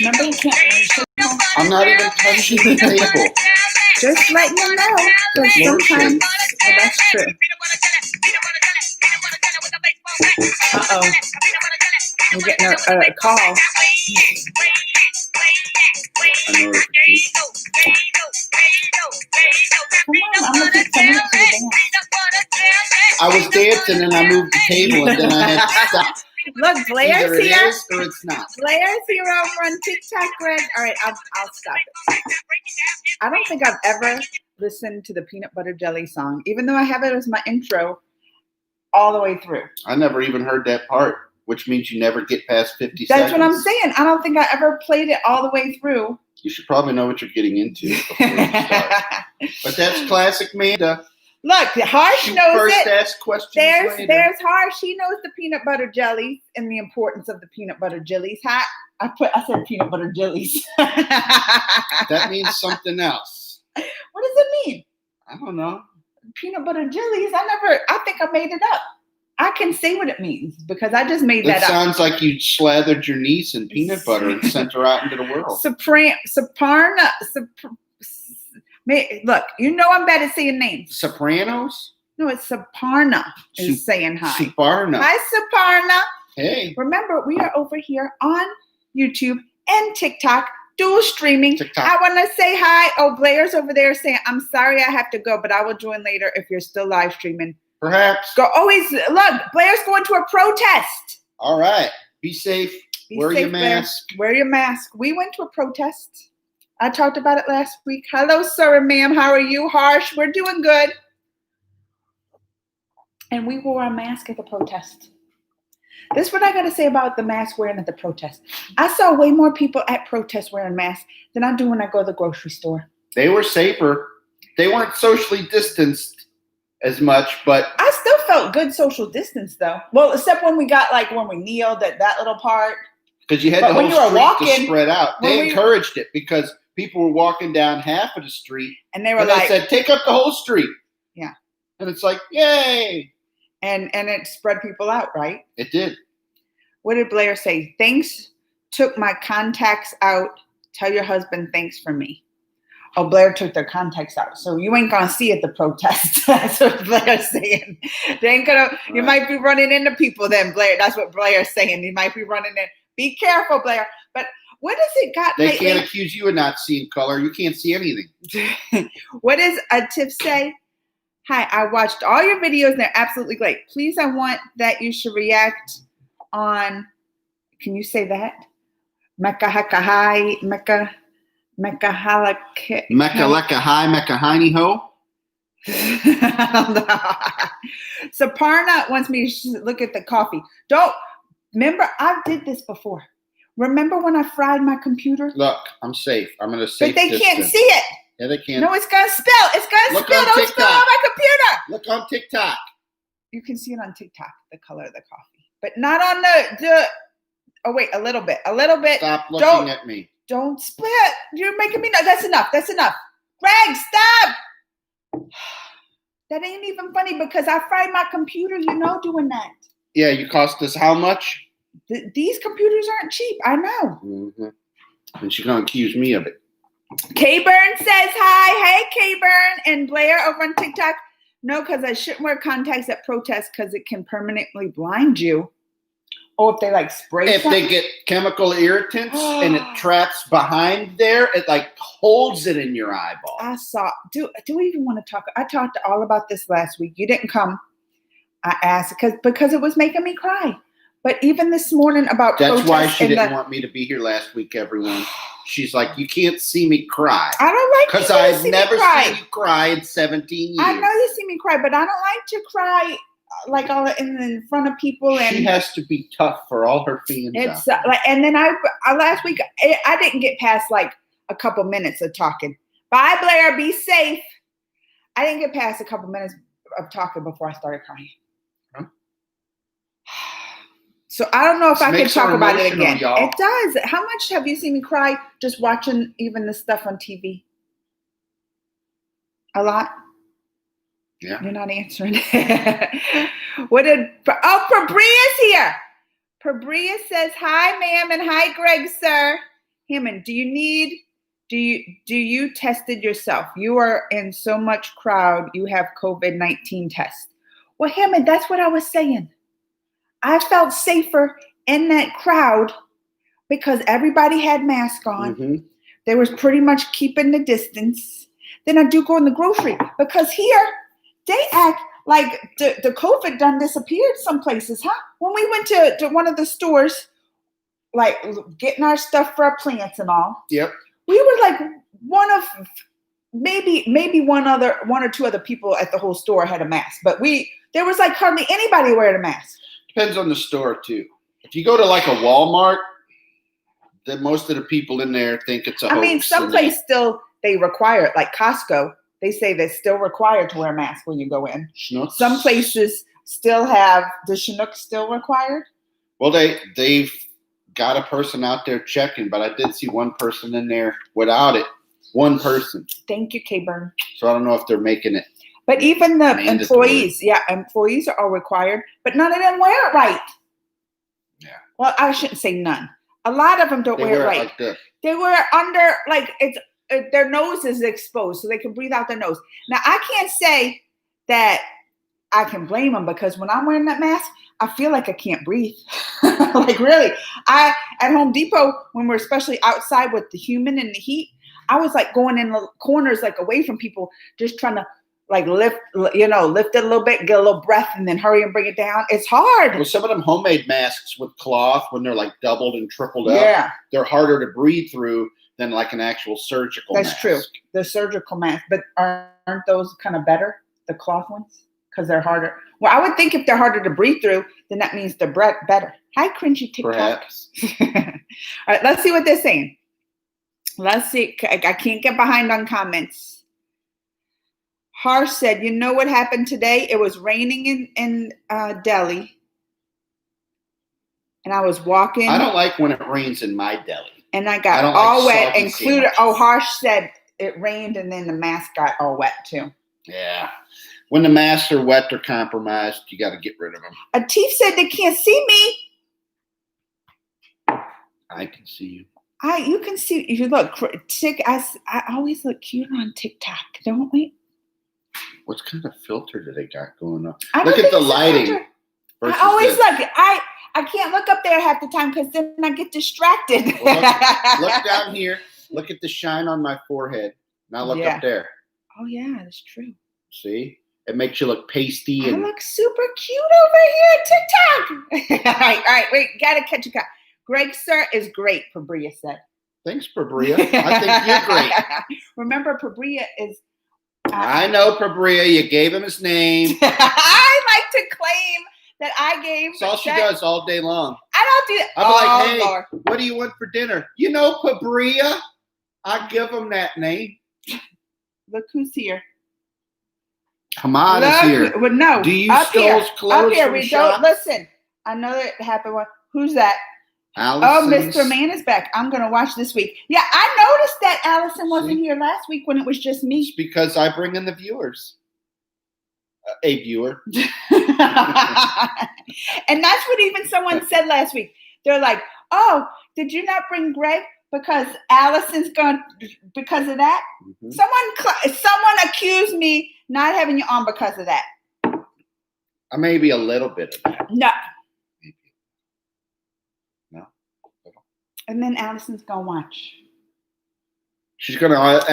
Remember, you can't. I'm not even touching the table. Just letting you know, because sometimes that's true. Uh-oh. We're getting a call. I know it's Come on, I'm going to keep sending it to you. I was dancing and I moved the table and then I had to stop. Look, Blair's Either it here. is or it's not. Blair's here over on TikTok, Greg. All right, I'll stop it. I don't think I've ever listened to the Peanut Butter Jelly song, even though I have it as my intro all the way through. I never even heard that part, which means you never get past 50 That's seconds. what I'm saying. I don't think I ever played it all the way through. You should probably know what you're getting into before you start. But that's classic Manda. Look, Harsh You knows first it. ask questions later. There's Harsh. He knows the peanut butter jellies and the importance of the peanut butter jellies. I said peanut butter jellies. That means something else. What does it mean? I don't know. Peanut butter jellies? I think I made it up. I can say what it means because I just made that It up. sounds like you slathered your niece in peanut butter and sent her out into the world. Look, you know I'm bad at saying names. Sopranos? No, it's Saparna is saying hi. Suparna. Hi, Saparna. Hey. Remember, we are over here on YouTube and TikTok, dual streaming. TikTok. I want to say hi. Oh, Blair's over there saying, I'm sorry I have to go, but I will join later if you're still live streaming. Perhaps. Go. Always, look, Blair's going to a protest. All right. Be safe. Wear your mask. Blair. Wear your mask. We went to a protest. I talked about it last week. Hello, sir and ma'am. How are you? Harsh. We're doing good. And we wore a mask at the protest. This is what I got to say about the mask wearing at the protest. I saw way more people at protests wearing masks than I do when I go to the grocery store. They were safer. They weren't socially distanced as much, but I still felt good social distance, though. Well, except when we got, when we kneeled at that little part. because you had the whole street to spread out. They encouraged it because people were walking down half of the street. And they were like, they said, take up the whole street. Yeah. And it's like, yay. And it spread people out, right? It did. What did Blair say? Thanks, took my contacts out. Tell your husband thanks for me. Oh, Blair took their contacts out. So you ain't going to see at the protest. That's what Blair's saying. They ain't going to, you might be running into people then, Blair. That's what Blair's saying. You might be running in. Be careful, Blair. But what does it got They lately? can't accuse you of not seeing color. You can't see anything. What does a tip say? Hi, I watched all your videos and they're absolutely great. Please, I want that you should react on, can you say that? Mecca Hecka Hi, Mecca Halak. Mecca Lecca Hi, Mecca Hiney Ho. I don't know. Saparna wants me to look at the coffee. Remember, I did this before. Remember when I fried my computer? Look, I'm safe. I'm in a safe But they distance. can't see it. Yeah, they can't. No, it's going to spill. It's going to Look spill. on Don't TikTok. spill on my computer. Look on TikTok. You can see it on TikTok, the color of the coffee. But not on the oh, wait, a little bit. Stop looking at me. Don't split. You're making me know. That's enough. Greg, stop. That ain't even funny because I fried my computer, doing that. Yeah, you cost us how much? These computers aren't cheap. I know. Mm-hmm. And she's going to accuse me of it. K-Burn says hi. Hey, K-Burn. And Blair over on TikTok. No, because I shouldn't wear contacts at protests because it can permanently blind you. Or if they spray If something. they get chemical irritants and it traps behind there, it holds it in your eyeball. I saw. Do we even want to talk? I talked all about this last week. You didn't come. I asked because it was making me cry. But even this morning about that's why she didn't want me to be here last week, everyone. She's like, you can't see me cry. I don't like because I've never seen you cry in 17 years. I know you see me cry, but I don't like to cry all in front of people. And she has to be tough for all her fans. It's and then I last week I didn't get past a couple minutes of talking. Bye, Blair. Be safe. I didn't get past a couple minutes of talking before I started crying. Huh? So I don't know if I can talk about it again. Y'all. It does. How much have you seen me cry just watching even the stuff on TV? A lot. Yeah. You're not answering. Fabri is here. Fabri says, hi, ma'am, and hi, Greg, sir. Hammond, do you tested yourself? You are in so much crowd. You have COVID-19 test. Well, Hammond, that's what I was saying. I felt safer in that crowd because everybody had masks on. Mm-hmm. They was pretty much keeping the distance. Then I do go in the grocery because here they act like the COVID done disappeared some places, huh? When we went to one of the stores, like getting our stuff for our plants and all. Yep. We were like one of maybe one or two other people at the whole store had a mask, but there was like hardly anybody wearing a mask. Depends on the store too. If you go to like a Walmart, then most of the people in there think it's a hoax. I mean, some places still they require it, like Costco. They say they're still required to wear a mask when you go in. Schnucks. Some places still have the Chinook still required. Well, they've got a person out there checking, but I did see one person in there without it. One person. Thank you, K-Burn. So I don't know if they're making it. But even the mandatory. employees are all required, but none of them wear it right. Yeah. Well, I shouldn't say none. A lot of them don't wear it right. Like this. They wear it under, like their nose is exposed, so they can breathe out their nose. Now, I can't say that I can blame them because when I'm wearing that mask, I feel like I can't breathe. Like really, at Home Depot, when we're especially outside with the humid and the heat, I was like going in the corners, like away from people, just trying to like lift it a little bit, get a little breath, and then hurry and bring it down. It's hard. Well, some of them homemade masks with cloth, when they're like doubled and tripled up, they're harder to breathe through than like an actual surgical mask. That's true. The surgical mask, but aren't those kind of better, the cloth ones? Because they're harder. Well, I would think if they're harder to breathe through, then that means they're better. Hi, cringy TikTok. Perhaps. All right, let's see what they're saying. Let's see. I can't get behind on comments. Harsh said, you know what happened today? It was raining in Delhi. And I was walking. I don't like when it rains in my deli. And I got all wet, included. Oh, Harsh said it rained and then the mask got all wet too. Yeah. When the masks are wet or compromised, you got to get rid of them. Atif said they can't see me. I can see you. You can see. You look. I always look cute on TikTok, don't we? What kind of filter do they got going on? Look at the lighting. I always look. I can't look up there half the time because then I get distracted. Well, look down here. Look at the shine on my forehead. Now look up there. Oh yeah, that's true. See? It makes you look pasty. I look super cute over here at TikTok. All right, wait, gotta catch a cut. Greg, sir, is great, Pabria said. Thanks, Pabria. I think you're great. Remember, Pabria is... I know, Pabria. You gave him his name. I like to claim that I gave... That's all she does all day long. I don't do that. I'm like, hey, Lord, what do you want for dinner? You know, Pabria. I give him that name. Look who's here. Hamad is here. Well, no. Do you steal clothes up here, from we shops? don't listen. I know that happened. Who's that? Allison's. Oh, Mr. Man is back. I'm going to watch this week. Yeah, I noticed that Allison wasn't here last week when it was just me. It's because I bring in the viewers. A viewer. And that's what even someone said last week. They're like, oh, did you not bring Greg because Allison's gone because of that? Mm-hmm. Someone accused me not having you on because of that. Maybe a little bit of that. No. Maybe. No. And then Allison's gonna watch. She's gonna.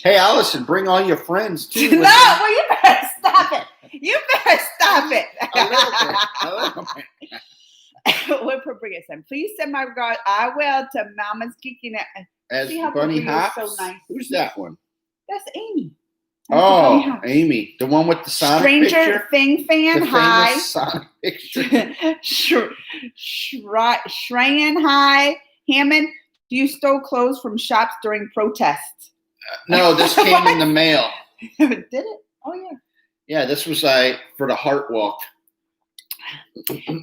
Hey, Allison, bring all your friends too. No, well, you better stop it. You better stop it. A little bit. What Pabria said. Please send my regards. I will to Mama's Geeking. As see how Bunny Hops. So nice. Who's that one? That's Amy. Oh, Amy, the one with the Sonic Stranger picture? Thing fan. The Hi. Sonic picture. Shrayan. Hi. Hammond. Do you steal clothes from shops during protests? No, this came in the mail. Did it? Oh yeah. Yeah, this was for the Heart Walk.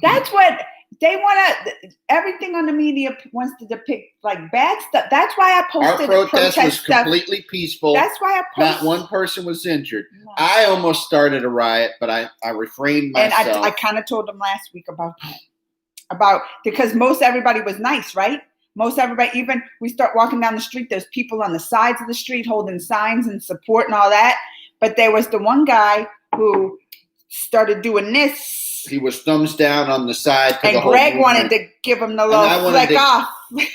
That's what they want to. Everything on the media wants to depict like bad stuff. That's why I posted. Our protest was completely peaceful. That's why I posted. Not one person was injured. No. I almost started a riot, but I refrained myself. And I kind of told them last week about that. Because most everybody was nice, right? Most everybody, even we start walking down the street, there's people on the sides of the street holding signs and support and all that. But there was the one guy who started doing this. He was thumbs down on the side. And Greg wanted to give him the little flick off.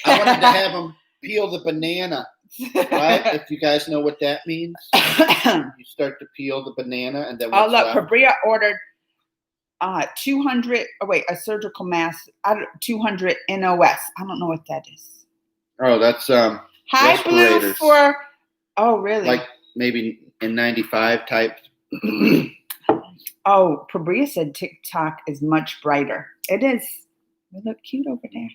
I wanted to have him peel the banana, right? If you guys know what that means. You start to peel the banana and then look, Pabria ordered 200, a surgical mask, 200 NOS. I don't know what that is. Oh, that's High Blue for, oh, really? Like maybe in 95 type. Oh, Pabria said TikTok is much brighter. It is. They look cute over there.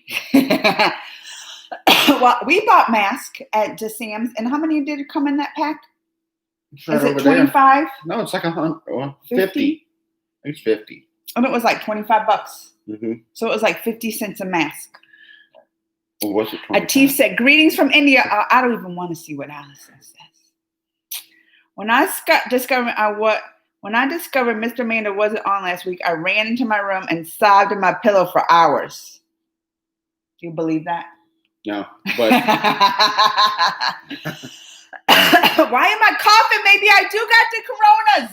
Well, we bought masks at Sam's, and how many did it come in that pack? Is it 25? No, it's like 100. Well, 50. It's 50. And it was like $25. Mm-hmm. So it was like 50 cents a mask. Or was it 25? Atif said, greetings from India. I don't even want to see what Allison says. When I discovered Mr. Amanda wasn't on last week, I ran into my room and sobbed in my pillow for hours. Do you believe that? No, but why am I coughing? Maybe I do got the coronas.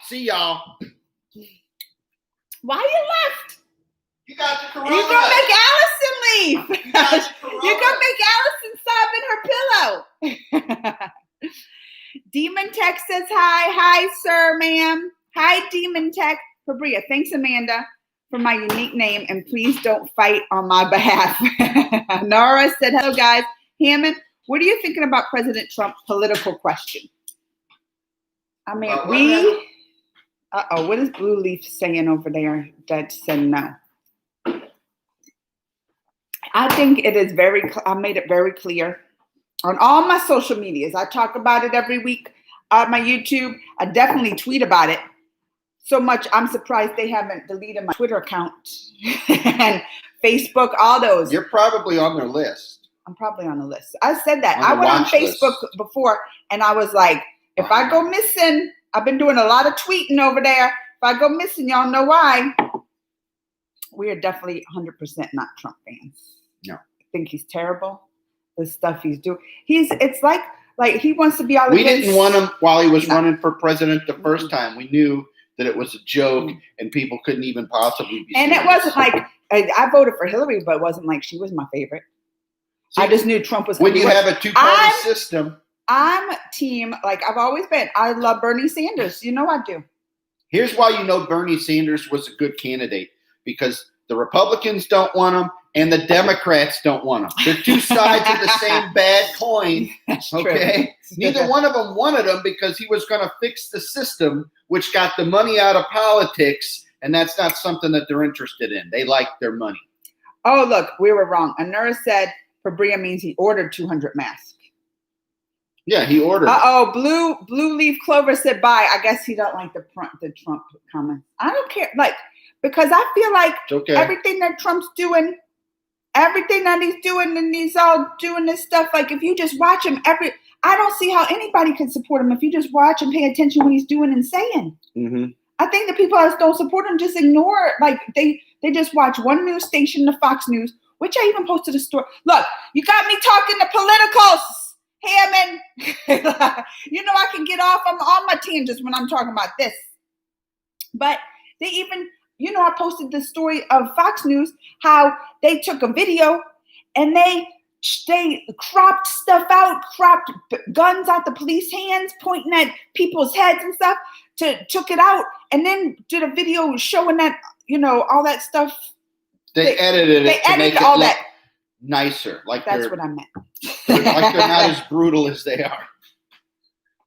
See y'all. Why you left? You got the coronas. You gonna make Allison leave? You gonna make Allison sob in her pillow? Demon Tech says hi. Hi, sir, ma'am. Hi, Demon Tech. Pabria, thanks, Amanda, for my unique name, and please don't fight on my behalf. Nora said, hello, guys. Hammond, what are you thinking about President Trump's political question? I mean, what is Blue Leaf saying over there that said no? I think it is I made it very clear on all my social medias. I talk about it every week on my YouTube. I definitely tweet about it. So much, I'm surprised they haven't deleted my Twitter account and Facebook, all those. You're probably on their list. I'm probably on the list. I said that. I went on Facebook before, and I was like, if I go missing, I've been doing a lot of tweeting over there. If I go missing, y'all know why. We are definitely 100% not Trump fans. No. I think he's terrible. The stuff he's doing. It's like he wants to be all. We didn't want him while he was running for president the first time. We knew that it was a joke and people couldn't even possibly be. And it wasn't like I voted for Hillary, but it wasn't like she was my favorite. See, I just knew Trump was. When you have a two-party system. I'm team, like I've always been. I love Bernie Sanders. You know I do. Here's why you know Bernie Sanders was a good candidate. Because the Republicans don't want him and the Democrats don't want him. They're two sides of the same bad coin. Okay? Neither one of them wanted him because he was going to fix the system, which got the money out of politics, and that's not something that they're interested in. They like their money. Oh, look, we were wrong. Anura said Pabria means he ordered 200 masks. Yeah, he ordered. Blue Leaf Clover said bye. I guess he don't like the Trump comments. I don't care. Because I feel like everything that Trump's doing, everything that he's doing, and he's all doing this stuff. Like if you just watch him, I don't see how anybody can support him if you just watch and pay attention to what he's doing and saying. Mm-hmm. I think the people that don't support him just ignore it. Like they just watch one news station, the Fox News, which I even posted a story. Look, you got me talking to politicals, Hammond. You know I can get off on all my tangents when I'm talking about this. But they even, I posted the story of Fox News, how they took a video and they cropped stuff out, cropped guns out the police hands, pointing at people's heads and stuff, took it out, and then did a video showing that, all that stuff. They edited it to make it all look that nicer. That's what I meant. Like they're not as brutal as they are.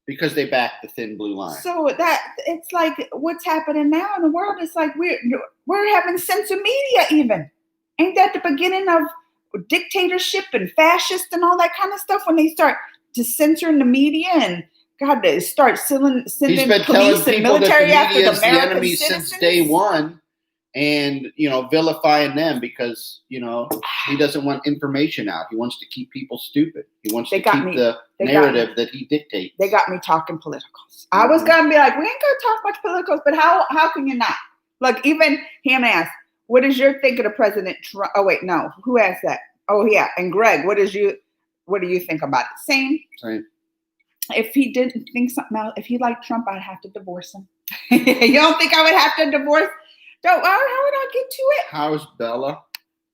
Because they back the thin blue line. So it's like what's happening now in the world. It's like we're having censor media even. Ain't that the beginning of dictatorship and fascist and all that kind of stuff when they start to censoring the media and God, they start sending police and military after the American enemy citizens since day one, and vilifying them because he doesn't want information out. He wants to keep people stupid. He wants to keep the narrative that he dictates. They got me talking politicals. I was gonna be like, we ain't gonna talk much politicals, but how can you not? Look, even him asked, what is your thinking of President Trump? Oh wait, no. Who asked that? Oh yeah, and Greg, what do you think about it? Same. If he didn't think something else, if he liked Trump, I'd have to divorce him. You don't think I would have to divorce? How would I get to it? How's Bella?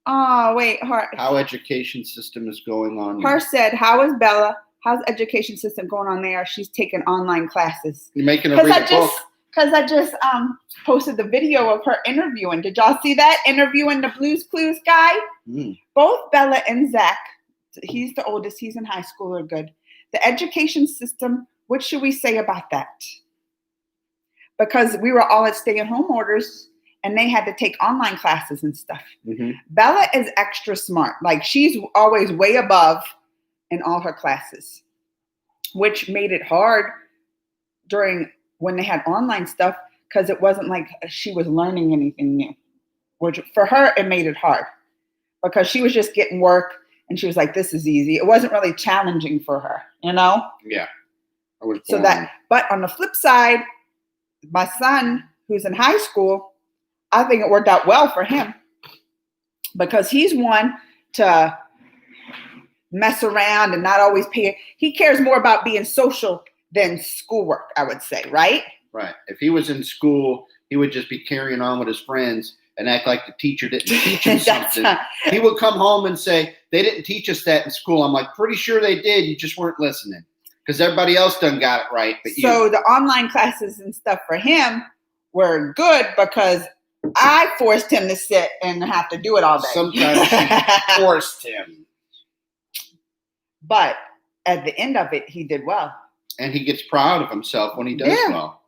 Oh wait, How education system is going on? Her said, "How is Bella? How's education system going on there? She's taking online classes." You're making her read a book. Because I just posted the video of her interviewing. Did y'all see that? Interviewing the Blue's Clues guy? Both Bella and Zach, he's the oldest, he's in high school, are good. The education system, what should we say about that? Because we were all at stay-at-home orders and they had to take online classes and stuff. Bella is extra smart. Like she's always way above in all her classes, which made it hard during when they had online stuff, because it wasn't like she was learning anything new. Which for her, it made it hard because she was just getting work and she was like, this is easy. It wasn't really challenging for her, you know? Yeah. But on the flip side, my son, who's in high school, I think it worked out well for him because he's one to mess around and not always pay. He cares more about being social than schoolwork, I would say, right? Right. If he was in school, he would just be carrying on with his friends and act like the teacher didn't teach him something. He would come home and say, they didn't teach us that in school. I'm like, pretty sure they did. You just weren't listening because everybody else done got it right. But so the online classes and stuff for him were good because I forced him to sit and have to do it all day. Sometimes she forced him. But at the end of it, he did well. And he gets proud of himself when he does well.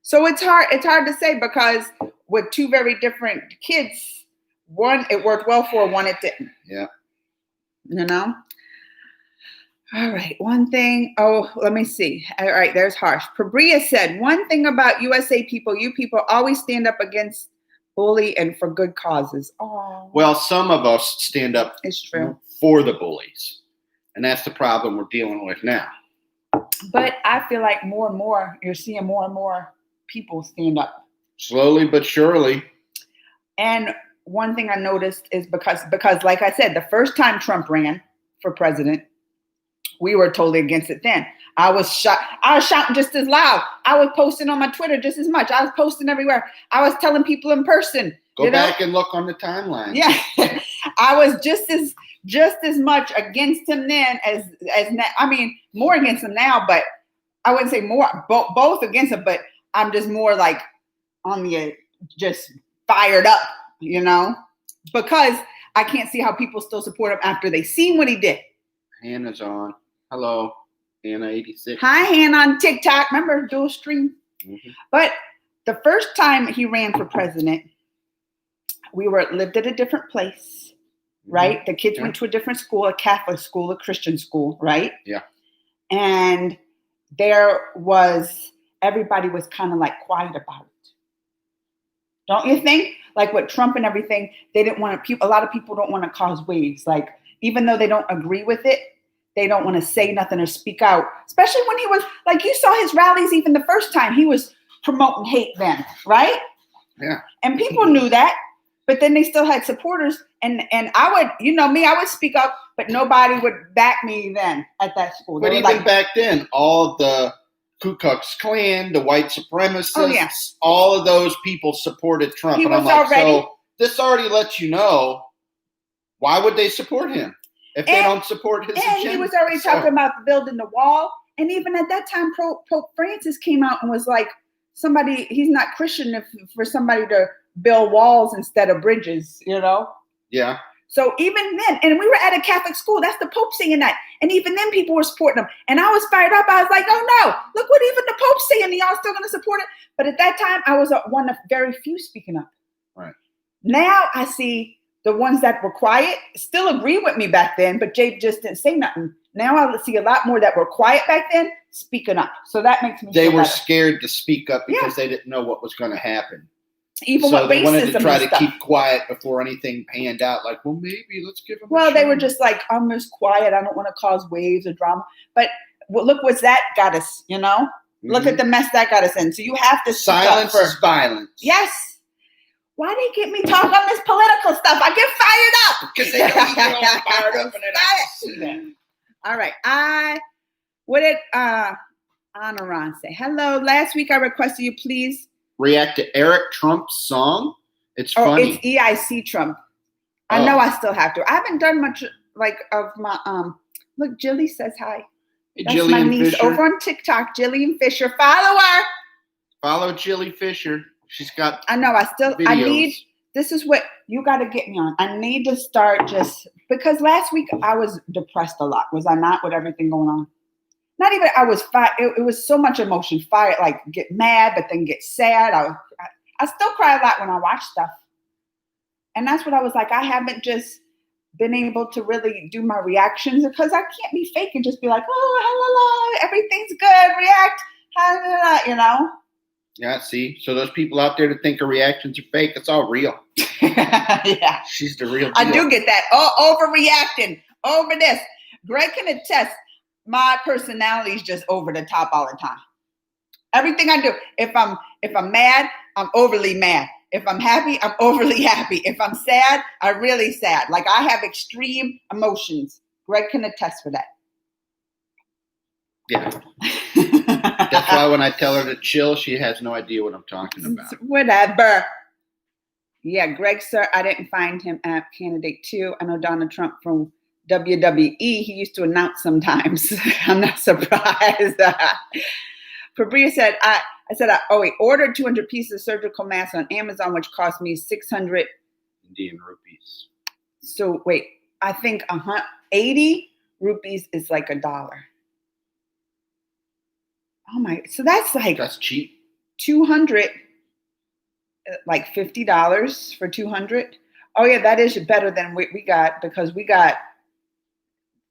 So it's hard to say because with two very different kids, one it worked well for, one it didn't. Yeah. You know? All right. One thing. Oh, let me see. All right. There's Harsh. Pabria said, one thing about USA people, you people always stand up against bully and for good causes. Oh. Well, some of us stand up it's true. For the bullies. And that's the problem we're dealing with now. But I feel like more and more, you're seeing more and more people stand up. Slowly but surely. And one thing I noticed is because like I said, the first time Trump ran for president, we were totally against it then. I was shouting just as loud. I was posting on my Twitter just as much. I was posting everywhere. I was telling people in person. Go back and look on the timeline. Yeah. I was just as much against him then as now. I mean, more against him now, but I wouldn't say more, both against him, but I'm just more like on the just fired up, you know, because I can't see how people still support him after they seen what he did. Hannah's on. Hello, Hannah86. Hi, Hannah on TikTok. Remember dual stream? Mm-hmm. But the first time he ran for president, we lived at a different place, right? The kids went to a different school, a Catholic school, a Christian school, right? Yeah. And everybody was kind of like quiet about it. Don't you think? Like with Trump and everything, they didn't want to, a lot of people don't want to cause waves. Like, even though they don't agree with it, they don't want to say nothing or speak out. Especially when he was, like, you saw his rallies even the first time. He was promoting hate then, right? Yeah. And people knew that, but then they still had supporters. And I would, you know me, I would speak up, but nobody would back me then at that school. But even back then, all the Ku Klux Klan, the white supremacists, all of those people supported Trump. He and was I'm like, already, so this already lets you know, why would they support him if they don't support his agenda? And he was already talking about building the wall. And even at that time, Pope Francis came out and was like, he's not Christian for somebody to build walls instead of bridges, you know? Yeah. So even then, and we were at a Catholic school, that's the Pope saying that. And even then people were supporting him. And I was fired up. I was like, oh no, look what even the Pope's saying, and y'all still going to support it. But at that time, I was one of very few speaking up. Right. Now I see the ones that were quiet still agree with me back then, but Jay just didn't say nothing. Now I see a lot more that were quiet back then speaking up. So that makes me feel They were better. scared to speak up because they didn't know what was going to happen. Even so with they wanted racism to try and to stuff. keep quiet before anything panned out. Like, well, maybe let's give them. Well, they were just like, I'm just quiet. I don't want to cause waves or drama. But look what that got us, you know? Mm-hmm. Look at the mess that got us in. So you have to silence is violence. Yes. Why they get me talk on this political stuff? I get fired up. Because they know you get all fired up and then All right. What did Anaran say? Hello. Last week I requested you please react to Eric Trump's song. It's Oh, funny. it's EIC Trump. I know I still have to. I haven't done much of my look, Jilly says hi. Hey, That's Jillian my niece Fisher. over on TikTok, Jillian Fisher. Follow her. Follow Jilly Fisher. She's got I know. videos. This is what you got to get me on. I need to start because last week I was depressed a lot. Was I not, with everything going on? Not even, I was fine. It was so much emotion. Fire, like get mad, but then get sad. I still cry a lot when I watch stuff. And that's what I was like. I haven't just been able to really do my reactions because I can't be fake and just be like, oh, la, la, everything's good. React, la, la, Yeah, see? So those people out there that think her reactions are fake, it's all real. Yeah. She's the real deal. I do get that. Oh, overreacting over this. Greg can attest. My personality is just over the top all the time. Everything I do. If I'm mad, I'm overly mad. If I'm happy, I'm overly happy. If I'm sad, I'm really sad. Like I have extreme emotions. Greg can attest for that. Yeah. That's why when I tell her to chill, she has no idea what I'm talking about. Whatever. Yeah, Greg, sir, I didn't find him at candidate 2. I know Donald Trump from WWE. He used to announce sometimes. I'm not surprised. Fabria said, I ordered 200 pieces of surgical masks on Amazon, which cost me 600 Indian rupees. So wait, I think 80 rupees is like $1. Oh my, so that's cheap. 200, like $50 for 200. Oh yeah, that is better than we got because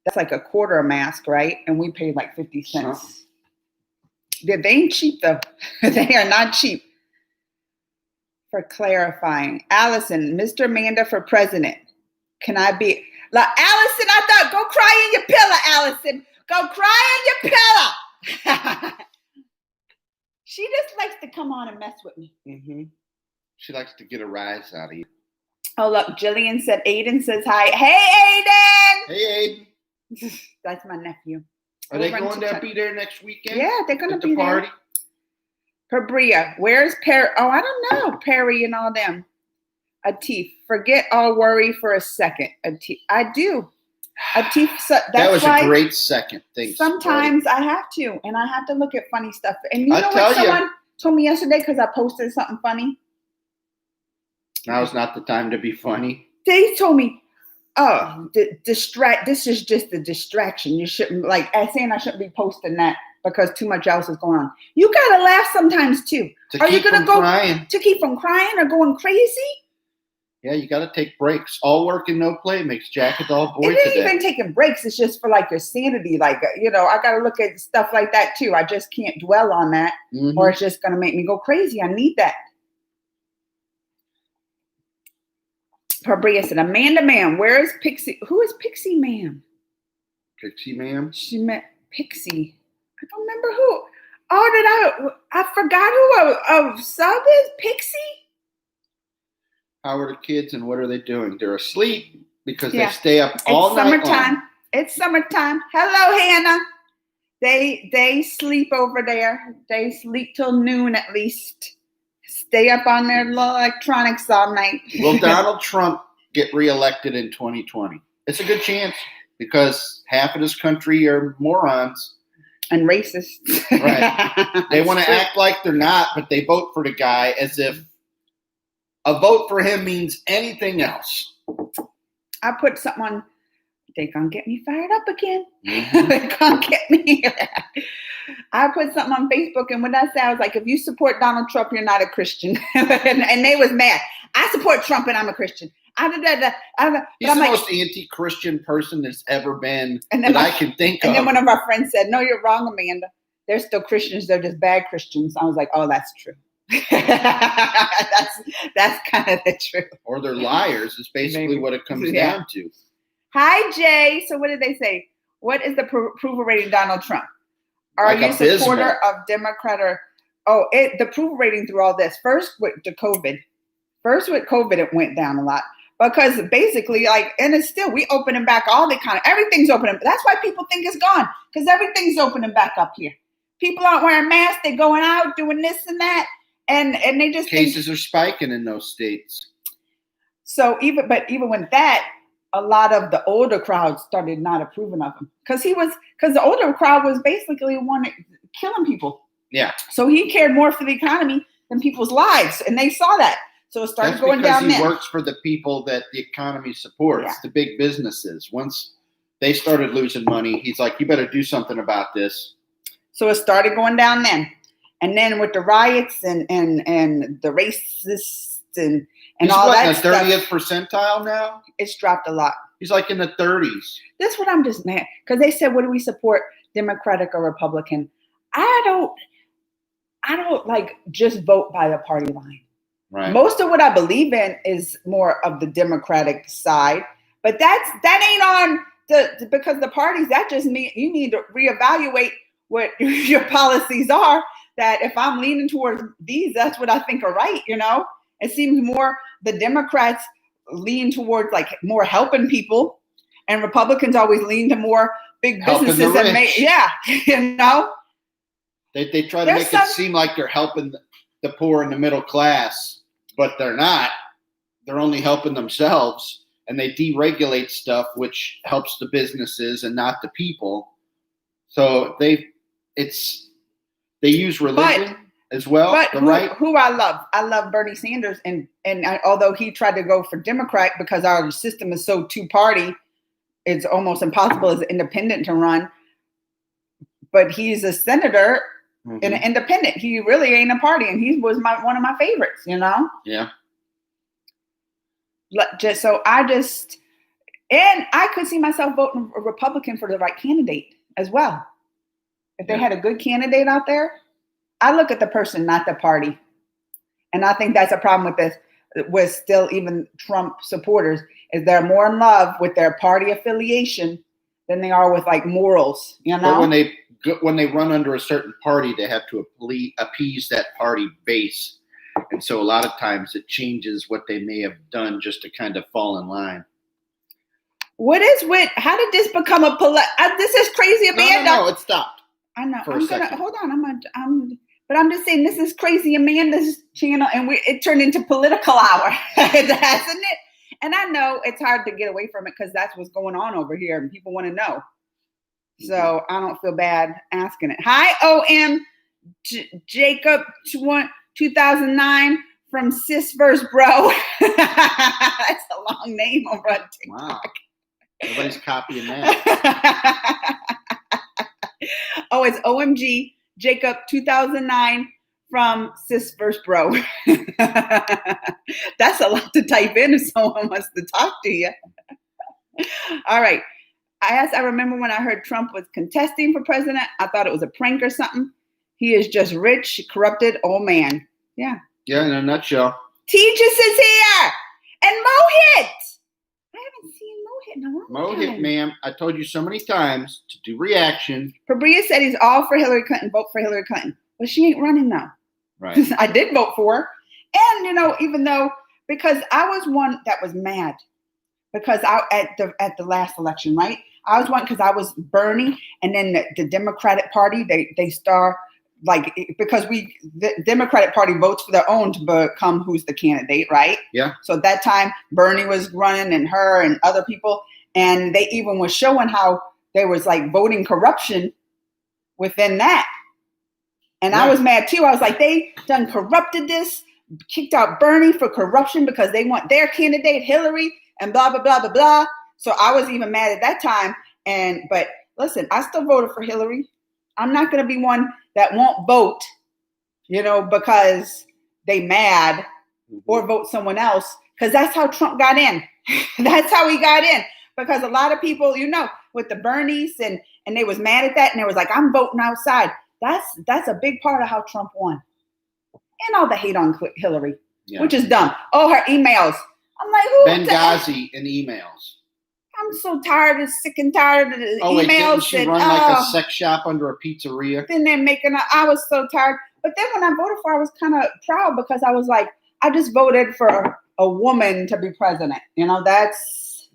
that's like a quarter a mask, right? And we paid like 50 cents. Huh. They ain't cheap though. They are not cheap. For clarifying, Allison, Mr. Amanda for president. Can I be like Allison? I thought go cry in your pillow, Allison. Go cry in your pillow. She just likes to come on and mess with me. Mm-hmm. She likes to get a rise out of you. Oh look, Jillian said Aiden says hi. Hey Aiden. Hey Aiden. That's my nephew. Are they going to be there next weekend? Yeah, they're going to at be the party? There. Bria, where's Perry? Oh, I don't know. Perry and all them. Atif, forget all worry for a second. Atif, I do. Atif, that was a great second. Thanks. Sometimes I have to, and I have to look at funny stuff. And you know what someone told me yesterday because I posted something funny? Now's not the time to be funny. They told me, oh, this is just a distraction. You shouldn't, like, saying I shouldn't be posting that because too much else is going on. You gotta laugh sometimes too. Are you gonna go crying? To keep from crying or going crazy? Yeah, you gotta take breaks. All work and no play makes Jack a dull boy. It ain't even taking breaks. It's just for like your sanity. Like, I gotta look at stuff like that too. I just can't dwell on that, or it's just gonna make me go crazy. I need that. Fabria said, Amanda Ma'am, where is Pixie? Who is Pixie Ma'am? Pixie Ma'am? She met Pixie. I don't remember who. Oh, I forgot who a sub is? Pixie? How are the kids and what are they doing? They're asleep because they stay up all night long. It's summertime. Hello, Hannah. They sleep over there. They sleep till noon at least. Stay up on their little electronics all night. Will Donald Trump get reelected in 2020? It's a good chance because half of this country are morons. And racist. Right. They want to act like they're not, but they vote for the guy as if a vote for him means anything else. I put something on. They're going to get me fired up again. Mm-hmm. They're going to get me. I put something on Facebook, and when I said, I was like, if you support Donald Trump, you're not a Christian. and they was mad. I support Trump, and I'm a Christian. He's the most anti-Christian person there's ever been that I can think of. And then one of our friends said, no, you're wrong, Amanda. They're still Christians. They're just bad Christians. I was like, oh, that's true. that's kind of the truth. Or they're liars is basically what it comes down to. Hi, Jay. So what did they say? What is the approval rating Donald Trump? Are you a supporter of Democrat or the approval rating through all this? First with the COVID. First with COVID, it went down a lot because basically, like, and it's still, we opening back all the economy. Everything's opening. That's why people think it's gone, because everything's opening back up here. People aren't wearing masks. They're going out doing this and that. And they just cases are spiking in those states. So even with that, a lot of the older crowd started not approving of him because the older crowd was basically killing people. Yeah. So he cared more for the economy than people's lives, and they saw that. So it started going down there. He works for the people that the economy supports, the big businesses. Once they started losing money, he's like, you better do something about this. So it started going down then. And then with the riots and the racists and he's all that stuff. He's in the 30th stuff, percentile now? It's dropped a lot. He's like in the 30s. That's what I'm just mad. Because they said, what do we support, Democratic or Republican? I don't like just vote by the party line. Right. Most of what I believe in is more of the Democratic side, but that ain't on because the parties, that just mean you need to reevaluate what your policies are. That if I'm leaning towards these, that's what I think are right. It seems more the Democrats lean towards like more helping people, and Republicans always lean to more big businesses and They try to make it seem like they're helping the poor and the middle class. But they're not. They're only helping themselves, and they deregulate stuff, which helps the businesses and not the people. So they use religion as well. But who I love Bernie Sanders, and although he tried to go for Democrat because our system is so two-party, it's almost impossible as an independent to run. But he's a senator. Mm-hmm. And an independent, he really ain't a party, and he was one of my favorites. Yeah. And I could see myself voting a Republican for the right candidate as well. If they had a good candidate out there, I look at the person, not the party, and I think that's a problem with still even Trump supporters is they're more in love with their party affiliation than they are with like morals. But when they run under a certain party, they have to appease that party base. And so a lot of times it changes what they may have done just to kind of fall in line. How did this become this is crazy, Amanda. No, it stopped. I know. Hold on. But I'm just saying this is crazy, Amanda's channel, and it turned into political hour, hasn't it? And I know it's hard to get away from it because that's what's going on over here and people want to know. So I don't feel bad asking it. Hi, OM Jacob 2009 from Sis vs. Bro. That's a long name over on TikTok. Wow. Nobody's copying that. Oh, it's OMG Jacob 2009 from Sis vs. Bro. That's a lot to type in if someone wants to talk to you. All right. I remember when I heard Trump was contesting for president, I thought it was a prank or something. He is just rich, corrupted old man. Yeah. Yeah, in a nutshell. Tejas is here. And Mohit. I haven't seen Mohit in a long time. Mohit, ma'am, I told you so many times to do reaction. Fabria said he's all for Hillary Clinton. Vote for Hillary Clinton. But she ain't running now. Right. I did vote for her. And, even though, because I was one that was mad. Because at the last election, right? I was one because I was Bernie, and then the Democratic Party, they start like because the Democratic Party votes for their own to become who's the candidate, right? Yeah. So at that time, Bernie was running, and her and other people, and they even was showing how there was like voting corruption within that. And right. I was mad too. I was like, they done corrupted this, kicked out Bernie for corruption because they want their candidate Hillary and blah blah blah blah blah. So I was even mad at that time. But listen, I still voted for Hillary. I'm not going to be one that won't vote, because they mad or vote someone else. Because that's how Trump got in. That's how he got in. Because a lot of people, with the Bernies and they was mad at that. And they was like, I'm voting outside. That's a big part of how Trump won. And all the hate on Hillary, which is dumb. Oh, her emails. I'm like, who? Benghazi and emails. I'm so sick and tired of the emails. Wait, didn't she run like a sex shop under a pizzeria? Then they're I was so tired. But then when I voted for her, I was kind of proud because I was like, I just voted for a woman to be president. That's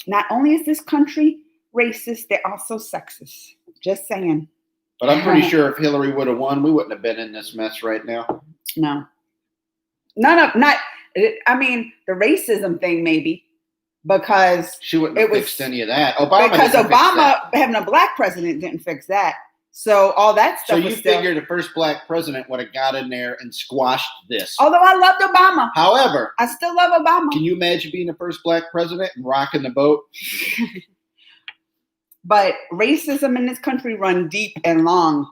Not only is this country racist, they're also sexist. Just saying. But I'm pretty sure if Hillary would have won, we wouldn't have been in this mess right now. No. I mean, the racism thing maybe, because she wouldn't have fixed any of that. Obama having a black president didn't fix that. So all that stuff. So you figure the first black president would have got in there and squashed this. Although I loved Obama. However, I still love Obama. Can you imagine being the first black president and rocking the boat? But racism in this country run deep and long.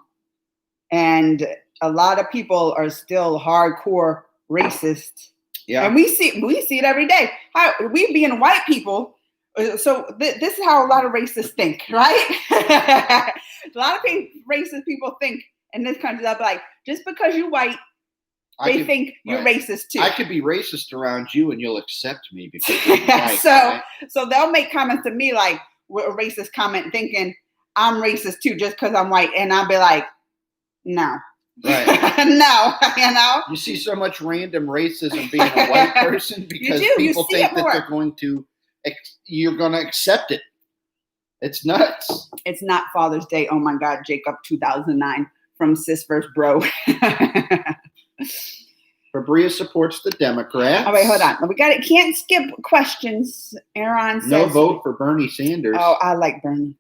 And a lot of people are still hardcore racist. Yeah. And we see it every day. How we being white people, so this is how a lot of racists think, right? A lot of racist people think in this country. They'll be like, just because you're white, they think you're racist too. I could be racist around you and you'll accept me because I'm white. So they'll make comments to me like with a racist comment thinking I'm racist too just because I'm white. And I'll be like, no. Right. No, You see so much random racism being a white person because people think that you're going to accept it. It's nuts. It's not Father's Day. Oh my God, Jacob 2009 from Sis vs. Bro. Fabria supports the Democrats. Oh wait, hold on. We got it. Can't skip questions. Aaron says no vote for Bernie Sanders. Oh, I like Bernie.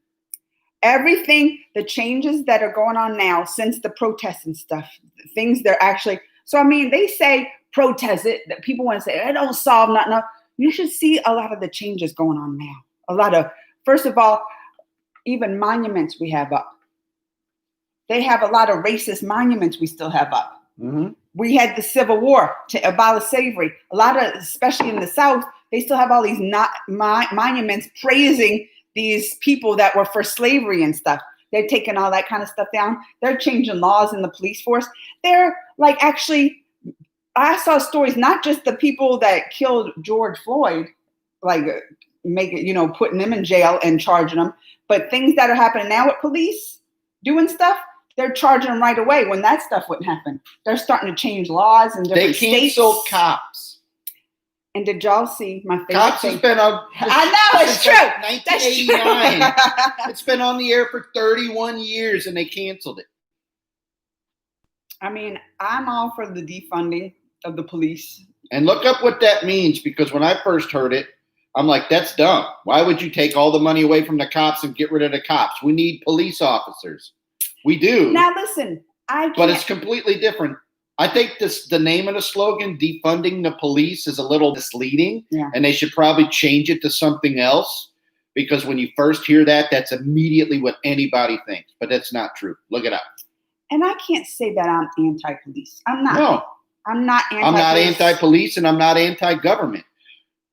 Everything, the changes that are going on now since the protests and stuff, things they're actually. So I mean, they say protest it. That people want to say it don't solve nothing. No, you should see a lot of the changes going on now. A lot of, first of all, even monuments we have up. They have a lot of racist monuments we still have up. Mm-hmm. We had the Civil War to abolish slavery. A lot of, especially in the South, they still have all these monuments praising these people that were for slavery and stuff. They're taking all that kind of stuff down. They're changing laws in the police force. They're like, actually, I saw stories, not just the people that killed George Floyd, like putting them in jail and charging them, but things that are happening now with police doing stuff, they're charging them right away when that stuff wouldn't happen. They're starting to change laws in different states. They canceled cops. And did y'all see my favorite Cops thing? has been on. I know, it's true. 1989. That's true. It's been on the air for 31 years and they canceled it. I mean, I'm all for the defunding of the police. And look up what that means, because when I first heard it, I'm like, that's dumb. Why would you take all the money away from the cops and get rid of the cops? We need police officers. We do. Now listen, but it's completely different. I think the name of the slogan, defunding the police, is a little misleading. Yeah. And they should probably change it to something else, because when you first hear that, that's immediately what anybody thinks. But that's not true. Look it up. And I can't say that I'm anti-police. I'm not. No. I'm not anti-police. I'm not anti-police and I'm not anti-government.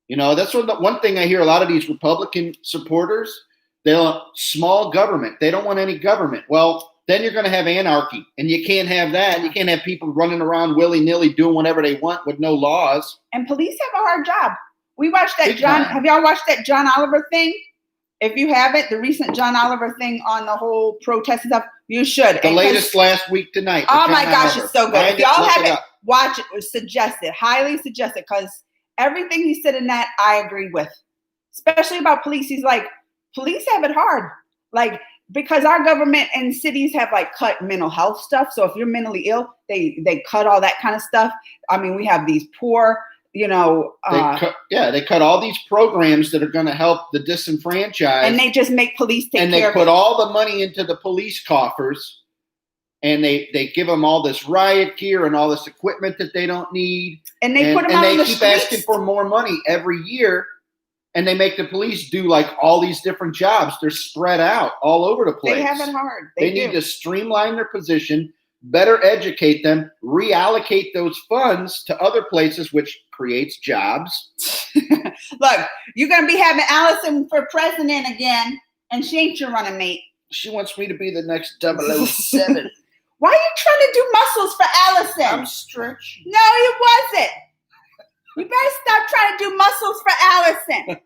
That's one thing I hear a lot of these Republican supporters, they want small government. They don't want any government. Well, then you're going to have anarchy, and you can't have that. You can't have people running around willy-nilly doing whatever they want with no laws. And police have a hard job. We watched that Time. Have y'all watched that John Oliver thing? If you haven't, the recent John Oliver thing on the whole protest stuff, you should. The latest last week tonight. Oh my gosh, it's so good. If y'all haven't, watch it. Suggest it. Highly suggest it, because everything he said in that, I agree with. Especially about police. He's like, police have it hard. Like, because our government and cities have like cut mental health stuff. So if you're mentally ill, they cut all that kind of stuff. I mean, we have these poor, they cut all these programs that are going to help the disenfranchised. And they just make police take care of it. And they put all the money into the police coffers, and they give them all this riot gear and all this equipment that they don't need. And they put them out on the streets. And they keep asking for more money every year. And they make the police do like all these different jobs. They're spread out all over the place. They have it hard. They need to streamline their position, better educate them, reallocate those funds to other places, which creates jobs. Look, you're going to be having Allison for president again, and she ain't your running mate. She wants me to be the next 007. Why are you trying to do muscles for Allison? I'm stretching. No, you wasn't. You better stop trying to do muscles for Allison.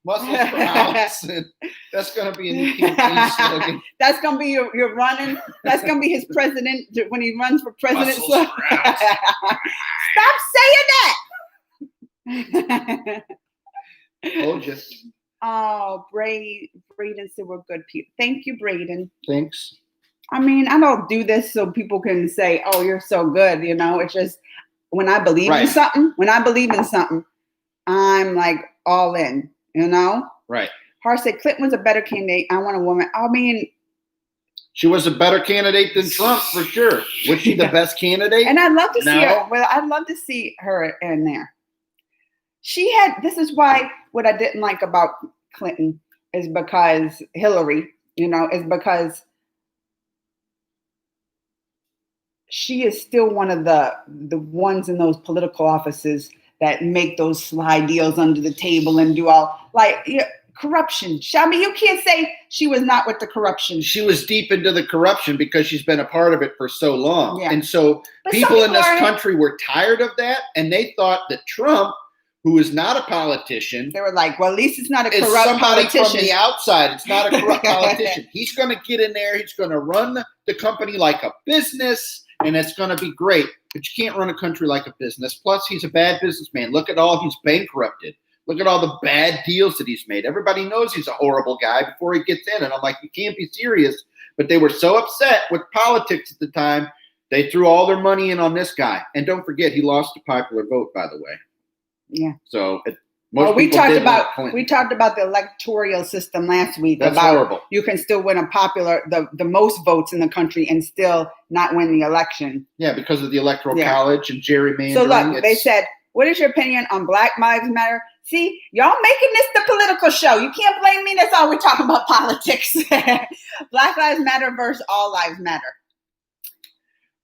Muscles for Allison. That's going to be a new campaign slogan. That's going to be your running. That's going to be his president when he runs for president. Muscles for Allison. Stop saying that. Told you. Oh, Braden said we're good people. Thank you, Braden. Thanks. I mean, I don't do this so people can say, "Oh, you're so good." You know, it's just when I believe in something. When I believe in something, I'm like all in. You know. Right. Har said Clinton was a better candidate. I want a woman. I mean, she was a better candidate than Trump for sure. Was she the best candidate? And I'd love to see her. Well, I'd love to see her in there. She had. This is why what I didn't like about Clinton is because Hillary. You know, is because she is still one of the ones in those political offices that make those sly deals under the table and do all corruption. I mean, you can't say she was not with the corruption. She was deep into the corruption because she's been a part of it for so long. Yeah. And so people in this country were tired of that. And they thought that Trump, who is not a politician, they were like, well, at least it's not a corrupt somebody politician. From the outside. It's not a corrupt politician. He's going to get in there. He's going to run the company like a business. And it's going to be great. But you can't run a country like a business. Plus, he's a bad businessman. Look at all he's bankrupted. Look at all the bad deals that he's made. Everybody knows he's a horrible guy before he gets in. And I'm like, you can't be serious. But they were so upset with politics at the time, they threw all their money in on this guy. And don't forget, he lost the popular vote, by the way. Yeah. So we talked about the electoral system last week. That's about horrible. You can still win the most votes in the country and still not win the election. Yeah, because of the electoral college and gerrymandering. So look, they said, what is your opinion on Black Lives Matter? See, y'all making this the political show. You can't blame me. That's all we're talking about, politics. Black Lives Matter versus All Lives Matter.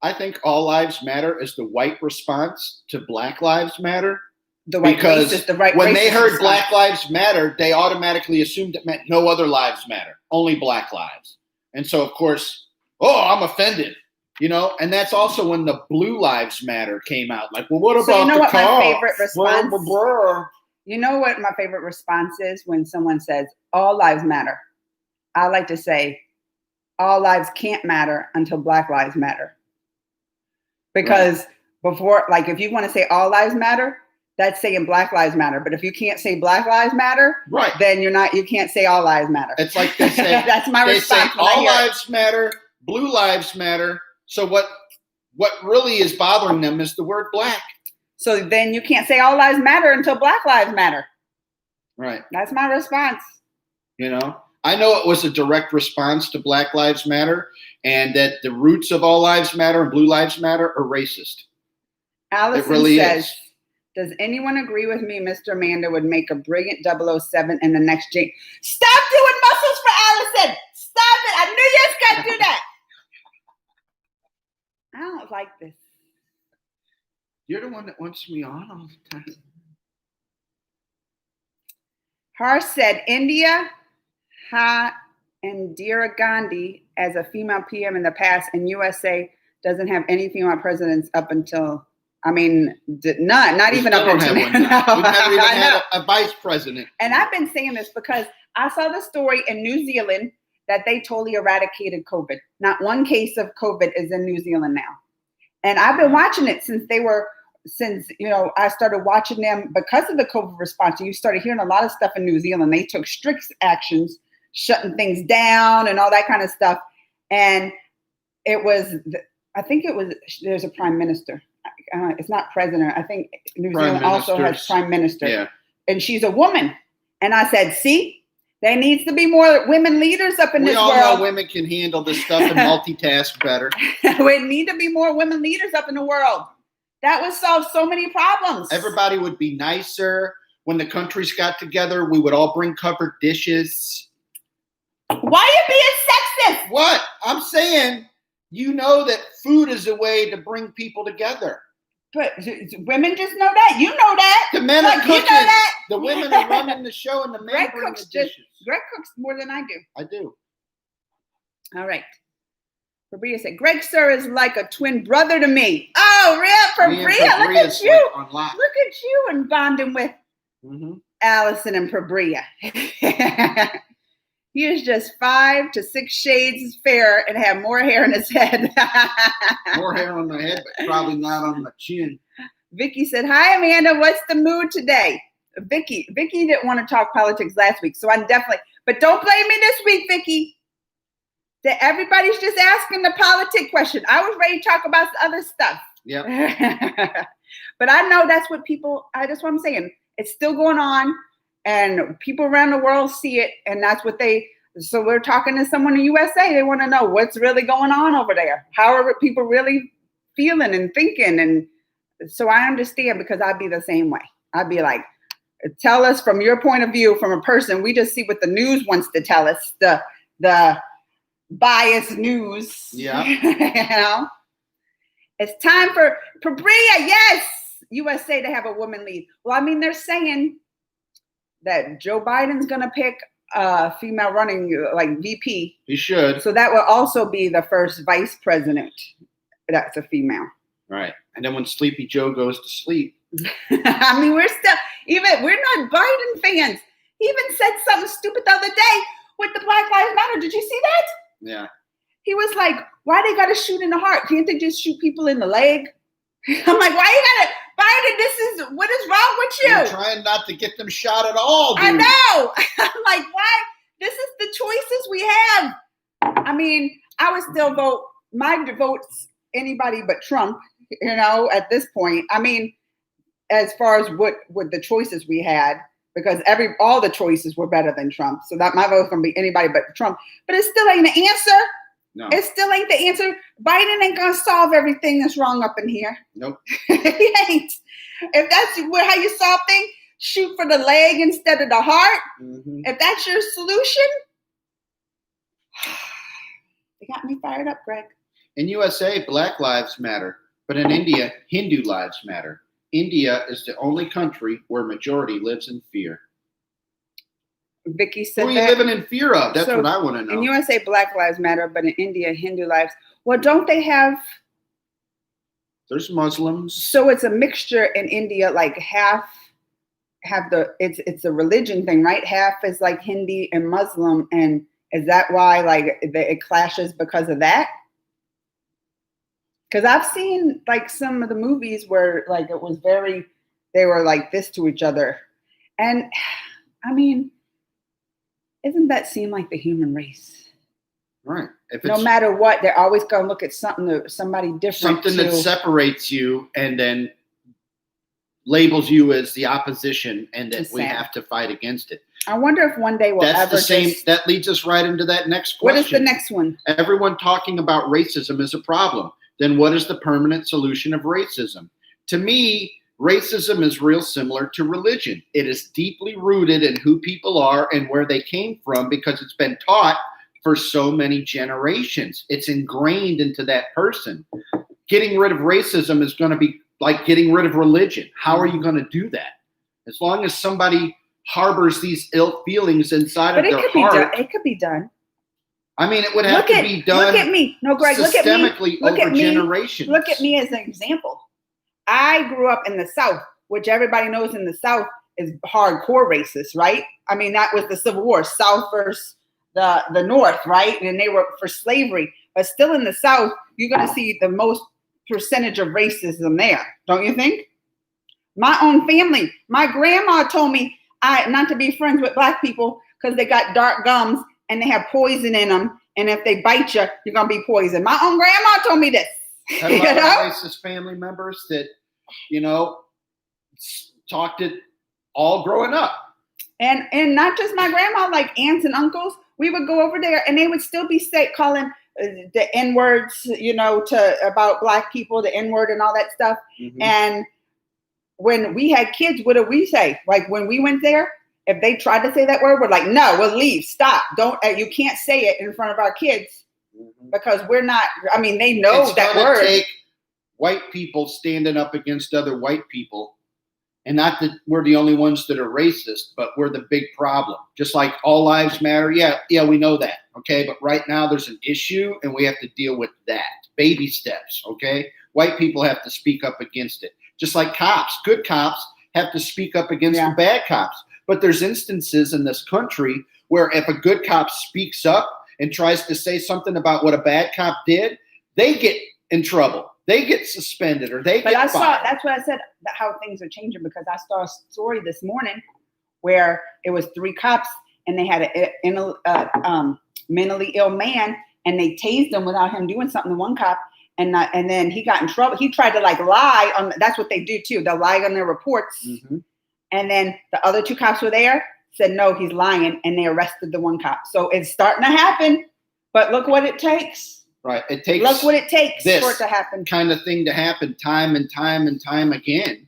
I think All Lives Matter is the white response to Black Lives Matter. Because when they heard Black Lives Matter, they automatically assumed it meant no other lives matter, only Black lives. And so, of course, I'm offended, you know. And that's also when the Blue Lives Matter came out. Like, well, what about my favorite response? You know what my favorite response is when someone says all lives matter. I like to say all lives can't matter until Black lives matter. Because before, like, if you want to say all lives matter, that's saying Black Lives Matter. But if you can't say Black Lives Matter, then you can't say all lives matter. It's like they say, that's my response. Say all lives matter, blue lives matter. So what really is bothering them is the word black. So then you can't say all lives matter until Black Lives Matter. Right. That's my response. You know, I know it was a direct response to Black Lives Matter and that the roots of all lives matter and blue lives matter are racist. Allison really says, does anyone agree with me Mr. Amanda would make a brilliant 007 in the next James? Stop doing muscles for Allison! Stop it! I knew you was going to do that! I don't like this. You're the one that wants me on all the time. Har said, India had Indira Gandhi as a female PM in the past, and USA doesn't have any female presidents up until... I mean, none, not even up until now. We've never even had a vice president. And I've been saying this because I saw the story in New Zealand that they totally eradicated COVID. Not one case of COVID is in New Zealand now. And I've been watching it since I started watching them because of the COVID response. You started hearing a lot of stuff in New Zealand. They took strict actions, shutting things down and all that kind of stuff. And there's a prime minister. It's not president. I think New Zealand also has prime minister. Yeah. And she's a woman. And I said, see, there needs to be more women leaders up in this world. We all know women can handle this stuff and multitask better. We need to be more women leaders up in the world. That would solve so many problems. Everybody would be nicer. When the countries got together, we would all bring covered dishes. Why are you being sexist? What? I'm saying, you know that food is a way to bring people together. But women just know that. You know that. The men are cooking. You know that. The women are running the show, and the men bring the dishes. Greg cooks more than I do. I do. All right. Fabria said, Greg Sir is like a twin brother to me. Oh, real? Fabria, look at you. Look at you and bonding with. Mm-hmm. Allison and Pabria. He is just 5 to 6 shades fairer and have more hair in his head. More hair on my head, but probably not on my chin. Vicky said, "Hi, Amanda. What's the mood today?" Vicky didn't want to talk politics last week, so I'm definitely. But don't blame me this week, Vicky. That everybody's just asking the politic question. I was ready to talk about the other stuff. Yeah. But I know that's what that's what I'm saying. It's still going on, and people around the world see it, and that's what so we're talking to someone in the USA. They want to know what's really going on over there. How are people really feeling and thinking? And so I understand, because I'd be the same way. I'd be like, tell us from your point of view, from a person. We just see what the news wants to tell us, the biased news. Yeah. You know? It's time for Pabria, yes, USA to have a woman lead. Well, I mean, they're saying that Joe Biden's going to pick a female running, like VP. He should. So that will also be the first vice president that's a female. Right. And then when Sleepy Joe goes to sleep. I mean, we're not Biden fans. He even said something stupid the other day with the Black Lives Matter. Did you see that? Yeah. He was like, why they got to shoot in the heart? Can't they just shoot people in the leg? I'm like, why you got to, Biden, what is wrong with you? You're trying not to get them shot at all, dude. I know. I'm like, why? This is the choices we have. I mean, I would still vote. My vote's anybody but Trump, at this point. I mean, as far as what the choices we had, because all the choices were better than Trump. So that my vote's going to be anybody but Trump. But it still ain't the answer. No. It still ain't the answer. Biden ain't going to solve everything that's wrong up in here. Nope. He ain't. If that's how you solve things, shoot for the leg instead of the heart. Mm-hmm. If that's your solution, it got me fired up, Greg. In USA, Black lives matter. But in India, Hindu lives matter. India is the only country where majority lives in fear. Vicky said Who are you living in fear of? That's what I want to know. In USA, Black lives matter, but in India, Hindu lives. Well, don't they have? There's Muslims. So it's a mixture in India, like half have it's a religion thing, right? Half is like Hindi and Muslim, and is that why it clashes because of that? Because I've seen like some of the movies where like it was they were like this to each other, and I mean, isn't that seem like the human race? Right. No matter what, they're always going to look at somebody different. Something that separates you and then labels you as the opposition, and that we have to fight against it. I wonder if one day that leads us right into that next question. What is the next one? Everyone talking about racism is a problem. Then what is the permanent solution of racism? To me, racism is real similar to religion. It is deeply rooted in who people are and where they came from, because it's been taught for so many generations. It's ingrained into that person. Getting rid of racism is going to be like getting rid of religion. How are you going to do that? As long as somebody harbors these ill feelings inside of their heart. It could be done. I mean, it would have to be done. Look at me. No, Greg, look at me. Systemically over generations. Look at me as an example. I grew up in the South, which everybody knows in the South is hardcore racist, right? I mean, that was the Civil War, South versus the North, right? And they were for slavery. But still in the South, you're going to see the most percentage of racism there, don't you think? My own family, my grandma told me not to be friends with Black people because they got dark gums and they have poison in them. And if they bite you, you're going to be poisoned. My own grandma told me this. I have a lot of racist family members that, talked it all growing up. And not just my grandma, like aunts and uncles, we would go over there and they would still be calling the N-words, about Black people, the N-word and all that stuff. Mm-hmm. And when we had kids, what did we say? Like when we went there, if they tried to say that word, we're like, no, we'll leave, stop. You can't say it in front of our kids because we're not, they know it's that gonna word. Take white people standing up against other white people. And not that we're the only ones that are racist, but we're the big problem. Just like all lives matter. Yeah, we know that. Okay. But right now there's an issue and we have to deal with that. Baby steps. Okay. White people have to speak up against it. Just like cops, good cops have to speak up against the bad cops. But there's instances in this country where if a good cop speaks up and tries to say something about what a bad cop did, they get in trouble. They get suspended or they But get fired. that's what I said, how things are changing, because I saw a story this morning where it was 3 cops and they had a mentally ill man, and they tased him without him doing something to one cop. And then he got in trouble. He tried to lie on. That's what they do too. They'll lie on their reports. Mm-hmm. And then the other 2 cops were there, said no, he's lying, and they arrested the one cop. So it's starting to happen. But look what it takes. Right. It takes. Look what it takes this for it to happen. Kind of thing to happen time and time and time again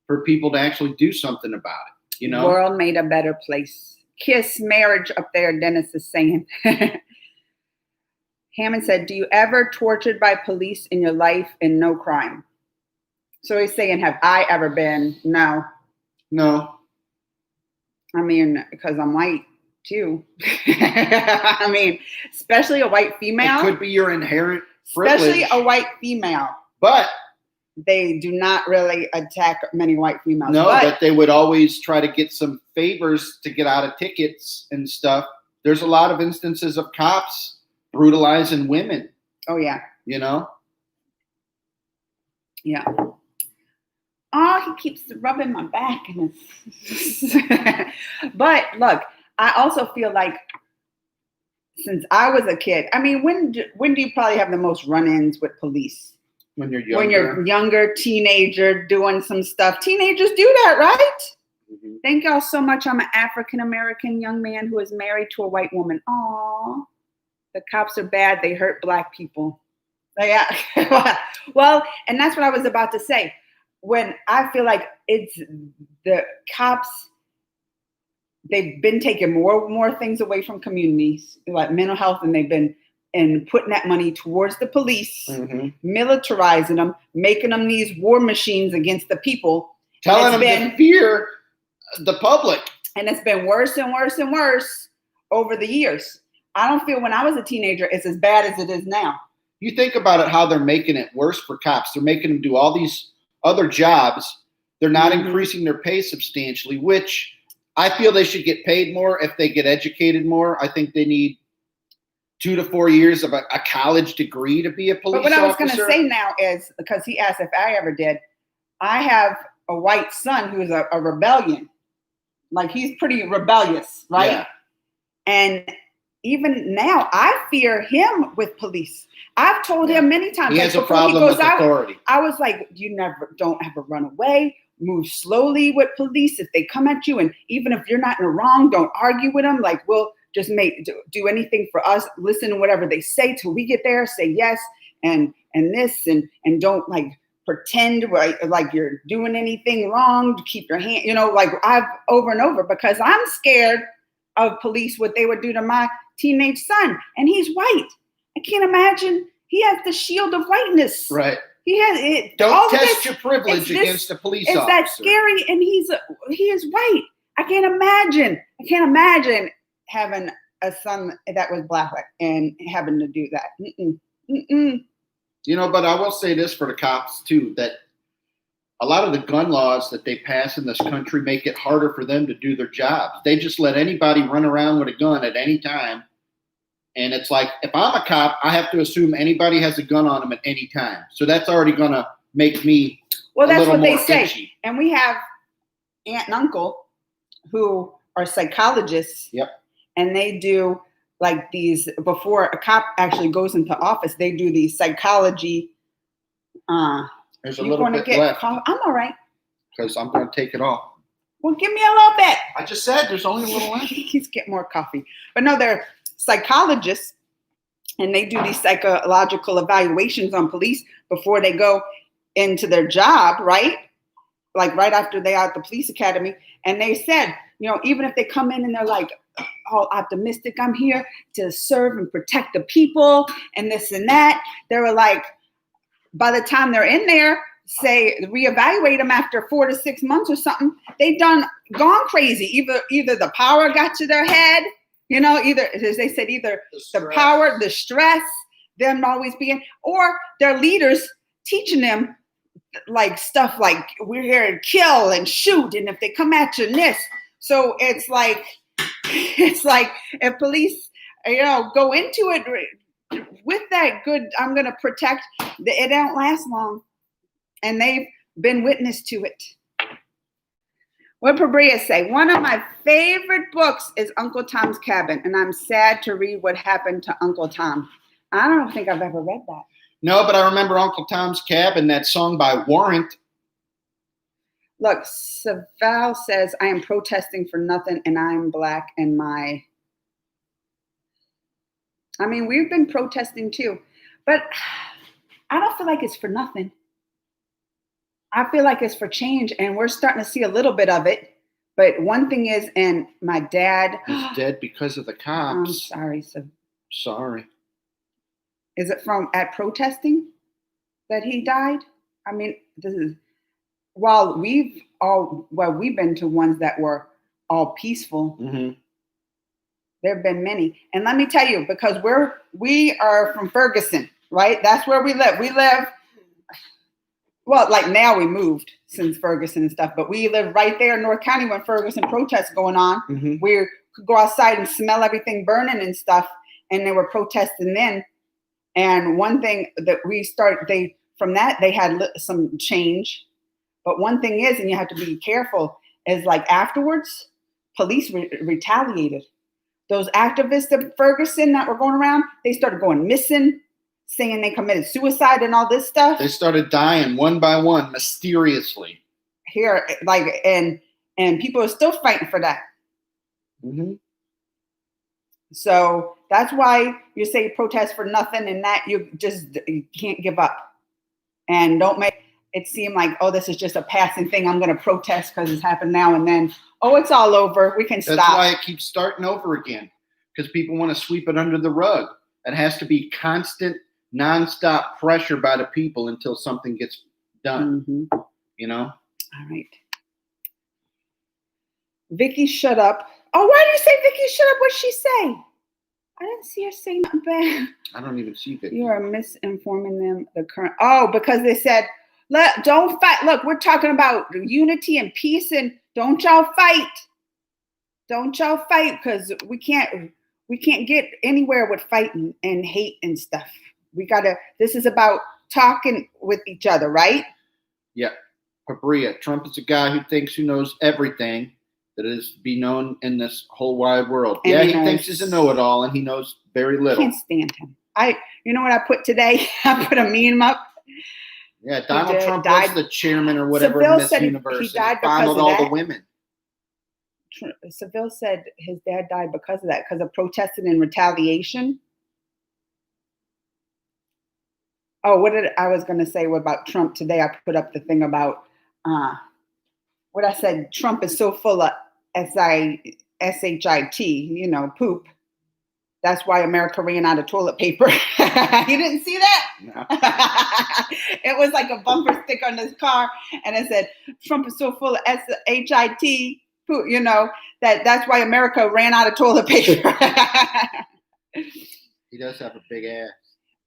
for people to actually do something about it. You know, World made a better place. Kiss marriage up there. Dennis is saying. Hammond said, do you ever tortured by police in your life and no crime? So he's saying, have I ever been? No. No. I mean, because I'm white too. I mean, especially a white female. It could be your inherent privilege. Especially a white female. But they do not really attack many white females. No, but they would always try to get some favors to get out of tickets and stuff. There's a lot of instances of cops brutalizing women. Oh, yeah. You know? Yeah. Oh, he keeps rubbing my back. But look, I also feel like since I was a kid, I mean, when do you probably have the most run-ins with police? When you're younger. When you're younger, teenager, doing some stuff. Teenagers do that, right? Mm-hmm. Thank y'all so much. I'm an African-American young man who is married to a white woman. Aw. The cops are bad. They hurt Black people. Yeah. Well, and that's what I was about to say. When I feel like it's the cops, they've been taking more things away from communities, like mental health, and they've been putting that money towards the police, mm-hmm. militarizing them, making them these war machines against the people. Telling them to fear the public. And it's been worse and worse and worse over the years. I don't feel when I was a teenager it's as bad as it is now. You think about it, how they're making it worse for cops. They're making them do all these other jobs. They're not mm-hmm. increasing their pay substantially, which I feel they should get paid more if they get educated more. I think they need 2 to 4 years of a college degree to be a police officer. But what I was going to say now is, because he asked if I ever did, I have a white son who's a rebellion. Like, he's pretty rebellious, right? Yeah. And even now, I fear him with police. I've told him many times. He has a problem with authority. I was like, don't ever run away. Move slowly with police if they come at you. And even if you're not in the wrong, don't argue with them. Like, we'll just do anything for us. Listen to whatever they say till we get there. Say yes and this and don't like pretend like you're doing anything wrong. To keep your hand, like I've over and over, because I'm scared of police, what they would do to my teenage son, and he's white. I can't imagine. He has the shield of whiteness. Right. He has it. Don't test your privilege against a police officer. It's that scary, and he is white. I can't imagine having a son that was Black and having to do that. But I will say this for the cops too, that a lot of the gun laws that they pass in this country make it harder for them to do their jobs. They just let anybody run around with a gun at any time. And it's like, if I'm a cop, I have to assume anybody has a gun on them at any time. So that's already going to make me that's what they say. itchy. And we have aunt and uncle who are psychologists. Yep. And they do like these, before a cop actually goes into office, they do these psychology. There's a little bit left. I'm all right. Because I'm going to take it off. Well, give me a little bit. I just said there's only a little left. He's get more coffee. But no, they're psychologists, and they do these psychological evaluations on police before they go into their job, right? Like right after they are at the police academy. And they said, even if they come in and they're like, all optimistic, I'm here to serve and protect the people and this and that. They were like, by the time they're in there, say reevaluate them after 4 to 6 months or something, they've gone crazy. Either the power got to their head, either, as they said, either the power, the stress, them always being, or their leaders teaching them like stuff like we're here to kill and shoot, and if they come at you in this. So it's like if police, go into it with that good, I'm going to protect, it don't last long. And they've been witness to it. What Pabria say? One of my favorite books is Uncle Tom's Cabin, and I'm sad to read what happened to Uncle Tom. I don't think I've ever read that. No, but I remember Uncle Tom's Cabin, that song by Warrant. Look, Saval says, I am protesting for nothing, and I'm black, and we've been protesting too, but I don't feel like it's for nothing. I feel like it's for change, and we're starting to see a little bit of it. But one thing is, and my dad is dead because of the cops. I'm sorry. Sorry. Is it at protesting that he died? I mean, this is we've been to ones that were all peaceful. Mm-hmm. There have been many, and let me tell you, because we are from Ferguson, right? That's where we live. We live. Well, like now we moved since Ferguson and stuff, but we live right there in North County when Ferguson protests going on. Mm-hmm. We could go outside and smell everything burning and stuff, and they were protesting then. And one thing that they had some change. But one thing is, and you have to be careful, is like afterwards, police retaliated. Those activists of Ferguson that were going around, they started going missing, saying they committed suicide and all this stuff. They started dying one by one, mysteriously. Here, and people are still fighting for that. Mm-hmm. So that's why you say protest for nothing, and that you can't give up. And don't make it seem like, oh, this is just a passing thing. I'm going to protest because it's happened now and then. Oh, it's all over. We can stop. That's why it keeps starting over again, because people want to sweep it under the rug. It has to be constant, nonstop pressure by the people until something gets done. Mm-hmm. All right. Vicky, shut up. Oh, why do you say Vicky, shut up? What'd she say? I didn't see her say nothing bad. I don't even see Vicky. You are misinforming them. Because they said, don't fight. Look, we're talking about unity and peace, and don't y'all fight. Don't y'all fight, because we can't get anywhere with fighting and hate and stuff. This is about talking with each other, right? Yeah. Pabria, Trump is a guy who thinks he knows everything that is to be known in this whole wide world. And he thinks he's a know-it-all, and he knows very little. I can't stand him. You know what I put today? I put a meme up. Yeah, Donald Trump was the chairman or whatever of Miss Universe. He died because of all the women. Seville said his dad died because of that, because of protesting and retaliation. Oh, I was going to say about Trump today? I put up the thing about what I said. Trump is so full of shit, poop. That's why America ran out of toilet paper. You didn't see that? No. It was like a bumper sticker on his car, and it said, Trump is so full of shit, poop, that's why America ran out of toilet paper. He does have a big ass.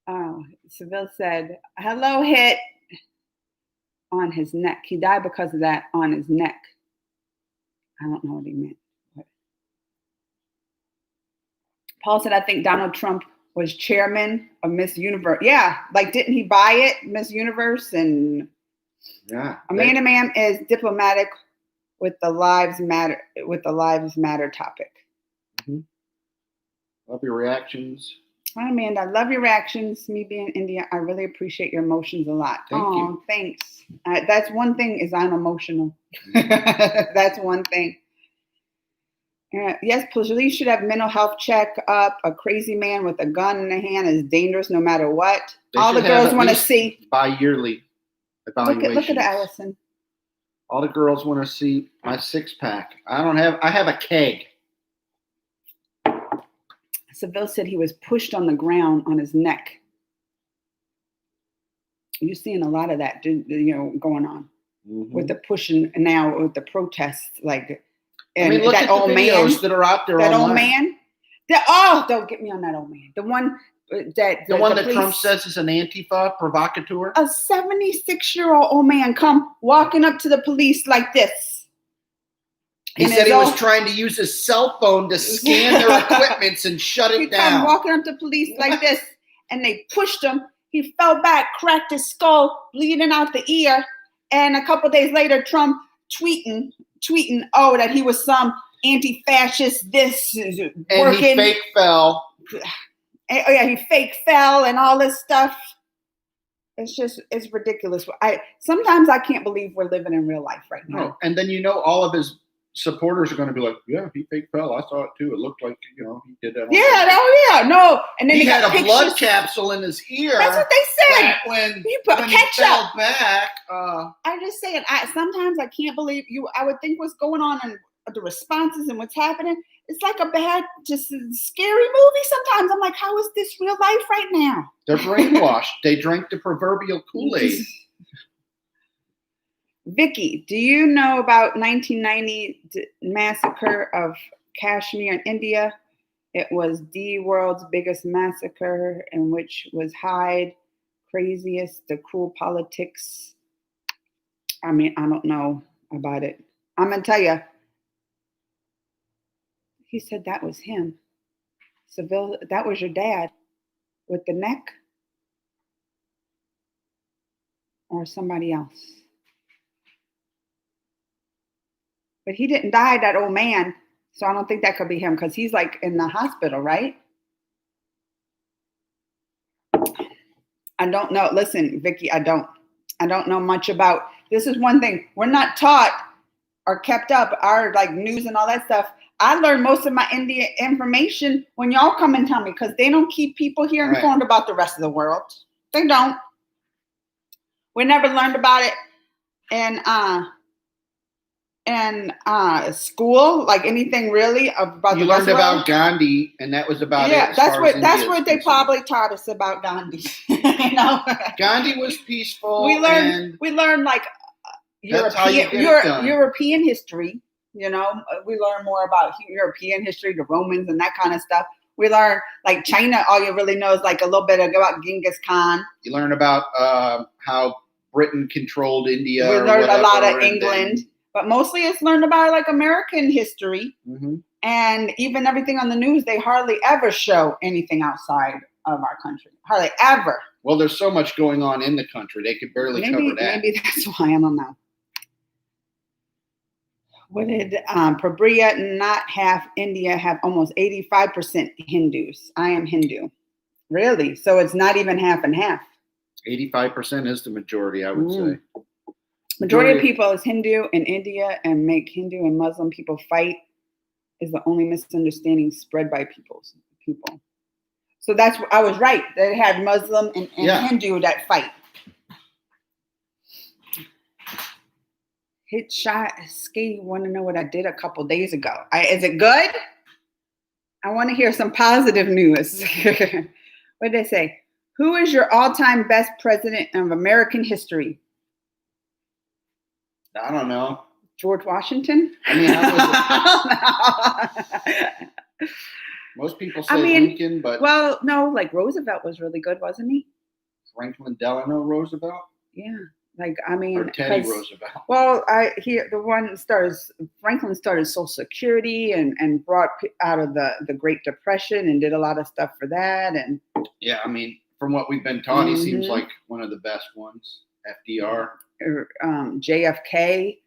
Oh, Seville said, hello, hit on his neck. He died because of that on his neck. I don't know what he meant. Paul said, I think Donald Trump was chairman of Miss Universe. Yeah, didn't he buy it, Miss Universe? And yeah, Amanda Ma'am is diplomatic with the Lives Matter topic. Mm-hmm. Love your reactions. Hi, Amanda. I love your reactions. Me being India, I really appreciate your emotions a lot. Thank you. Thanks. That's one thing, is I'm emotional. That's one thing. Yes, police should have mental health check up. A crazy man with a gun in the hand is dangerous no matter what. All the girls want to see. Bi-yearly evaluations. Look at Allison. All the girls want to see my six-pack. I have a keg. Seville said he was pushed on the ground on his neck. You're seeing a lot of that, going on with the pushing now with the protests, And look that at old the videos man that are out there. That online. old man. Don't get me on that old man. The one that Trump says is an Antifa provocateur. A 76-year-old old man come walking up to the police like this. He said he was trying to use his cell phone to scan their equipments and shut it down. He walking up to police like this, and they pushed him. He fell back, cracked his skull, bleeding out the ear. And a couple days later, Trump tweeting, that he was some anti-fascist, working. And he fake fell. Oh yeah, he fake fell and all this stuff. It's ridiculous. Sometimes I can't believe we're living in real life right now. No. And then all of his supporters are going to be like, yeah, he fake fell. I saw it too. It looked like he did that. No. And then he had a blood capsule in his ear. That's what they said. When he fell back. I'm just saying. Sometimes I can't believe you. I would think what's going on and the responses and what's happening. It's like a bad, just a scary movie. Sometimes I'm like, how is this real life right now? They're brainwashed. They drank the proverbial Kool-Aid. Vicky, do you know about 1990 massacre of Kashmir in India? It was the world's biggest massacre, in which was craziest, the cruel politics. I mean, I don't know about it. I'm gonna tell you. He said that was him. Seville, that was your dad with the neck, or somebody else. But he didn't die, that old man. So I don't think that could be him, because he's like in the hospital, right? I don't know. Listen, Vicky, I don't know much about. This is one thing. We're not taught or kept up our like news and all that stuff. I learned most of my India information when y'all come and tell me, because they don't keep people here informed about the rest of the world. They don't. We never learned about it in school, like anything really about you the rest of the world. You learned about Gandhi, and that was about it. Yeah, that's what they probably taught us about Gandhi. Gandhi was peaceful. We learned like European history. We learn more about European history, the Romans and that kind of stuff. We learn like China. All you really know is like a little bit about Genghis Khan. You learn about how Britain controlled India. We learned a lot of England. But mostly it's learned about like American history. Mm-hmm. And even everything on the news, they hardly ever show anything outside of our country. Hardly ever. Well, there's so much going on in the country. They could barely cover that. Maybe that's why. I don't know. What did Prabria, not half India, have almost 85% Hindus? I am Hindu. Really? So it's not even half and half. 85% is the majority, I would say. Majority of people is Hindu in India, and make Hindu and Muslim people fight is the only misunderstanding spread by people. So that's, I was right. They had Muslim and Hindu that fight. Hit shot ski. Want to know what I did a couple days ago? Is it good? I want to hear some positive news. What did they say? Who is your all-time best president of American history? I don't know. George Washington? I mean, most people say Lincoln, but... Well, no, like Roosevelt was really good, wasn't he? Franklin Delano Roosevelt? Yeah. Like, I mean... Or Teddy Roosevelt. Well, Franklin started Social Security and brought out of the Great Depression and did a lot of stuff for that. And yeah, I mean, from what we've been taught, he seems like one of the best ones. FDR. JFK,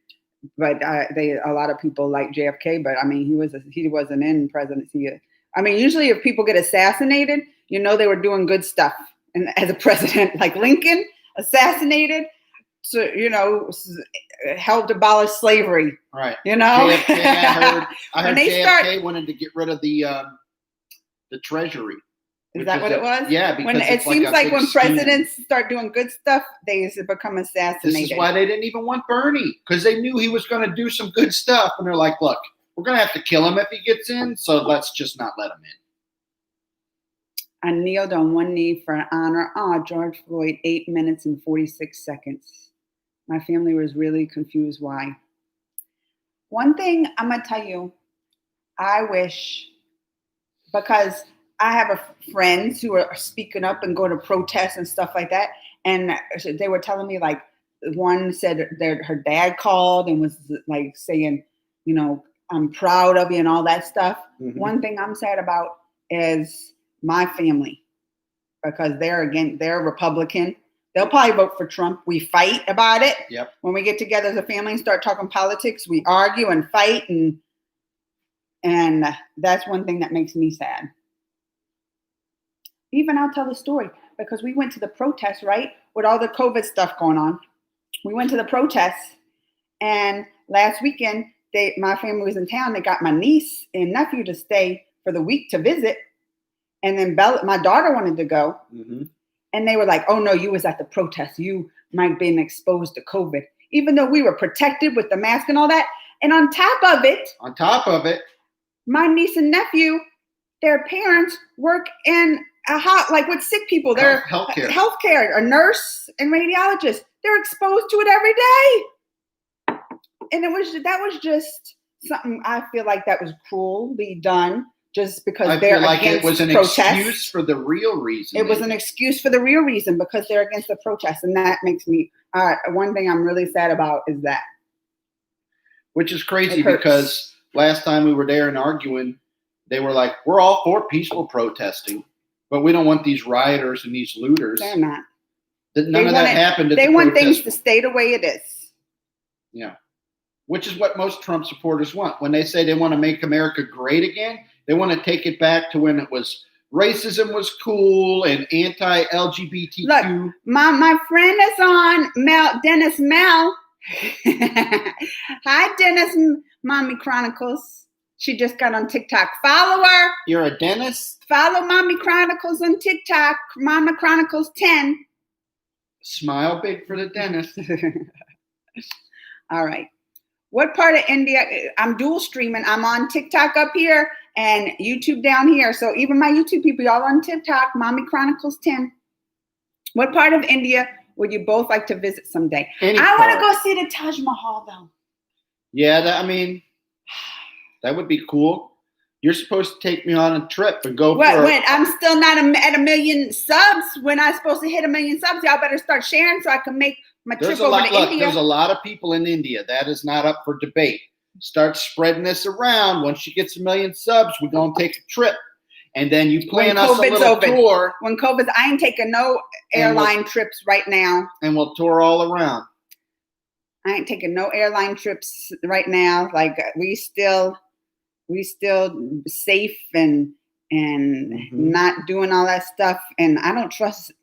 but a lot of people like JFK, but I mean he wasn't in presidency. I mean, usually if people get assassinated, they were doing good stuff, and as a president, like Lincoln, assassinated, so helped abolish slavery. Right. JFK, I heard JFK wanted to get rid of the Treasury. Is that what it was? Yeah, because it seems like when presidents start doing good stuff, they become assassinated. This is why they didn't even want Bernie, because they knew he was going to do some good stuff. And they're like, look, we're going to have to kill him if he gets in, so let's just not let him in. I kneeled on one knee for honor. George Floyd, 8 minutes and 46 seconds. My family was really confused why. One thing I'm going to tell you, I wish, because I have friends who are speaking up and going to protests and stuff like that. And they were telling me, like, one said her dad called and was like saying, I'm proud of you and all that stuff. Mhm. One thing I'm sad about is my family, because they're Republican. They'll probably vote for Trump. We fight about it. Yep. When we get together as a family and start talking politics, we argue and fight, and that's one thing that makes me sad. Even I'll tell the story, because we went to the protest, right? With all the COVID stuff going on. We went to the protest, and last weekend, my family was in town. They got my niece and nephew to stay for the week to visit. And then my daughter wanted to go. Mm-hmm. And they were like, oh no, you was at the protest. You might have been exposed to COVID. Even though we were protected with the mask and all that. And on top of it, my niece and nephew, their parents work in like with sick people. They're healthcare, a nurse and radiologist. They're exposed to it every day. And that was just something, I feel like that was cruelly done, just because they're against it was an excuse for the real reason. It was an excuse for the real reason, because they're against the protest. And that makes me, one thing I'm really sad about is that. Which is crazy, because last time we were there and arguing, they were like, we're all for peaceful protesting, but we don't want these rioters and these looters. They're not. None of that happened. They want things to stay the way it is. Yeah. Which is what most Trump supporters want. When they say they want to make America great again, they want to take it back to when it was racism was cool and anti-LGBTQ. Look, my friend is on, Dennis Mel. Hi, Dennis, Mommy Chronicles. She just got on TikTok. Follow her. You're a dentist? Follow Mommy Chronicles on TikTok. Mama Chronicles 10. Smile big for the dentist. All right. What part of India? I'm dual streaming. I'm on TikTok up here and YouTube down here. So even my YouTube people, y'all on TikTok, Mommy Chronicles 10. What part of India would you both like to visit someday? I want to go see the Taj Mahal, though. Yeah, that would be cool. You're supposed to take me on a trip and go. Wait, I'm still not at 1 million subs. When I'm supposed to hit 1 million subs, y'all better start sharing so I can make my trip over to India. There's a lot of people in India. That is not up for debate. Start spreading this around. Once she gets 1 million subs, we're going to take a trip. And then you plan us a little tour. When COVID's, I ain't taking no airline trips right now. And we'll tour all around. I ain't taking no airline trips right now. Like we still safe and not doing all that stuff. And I don't trust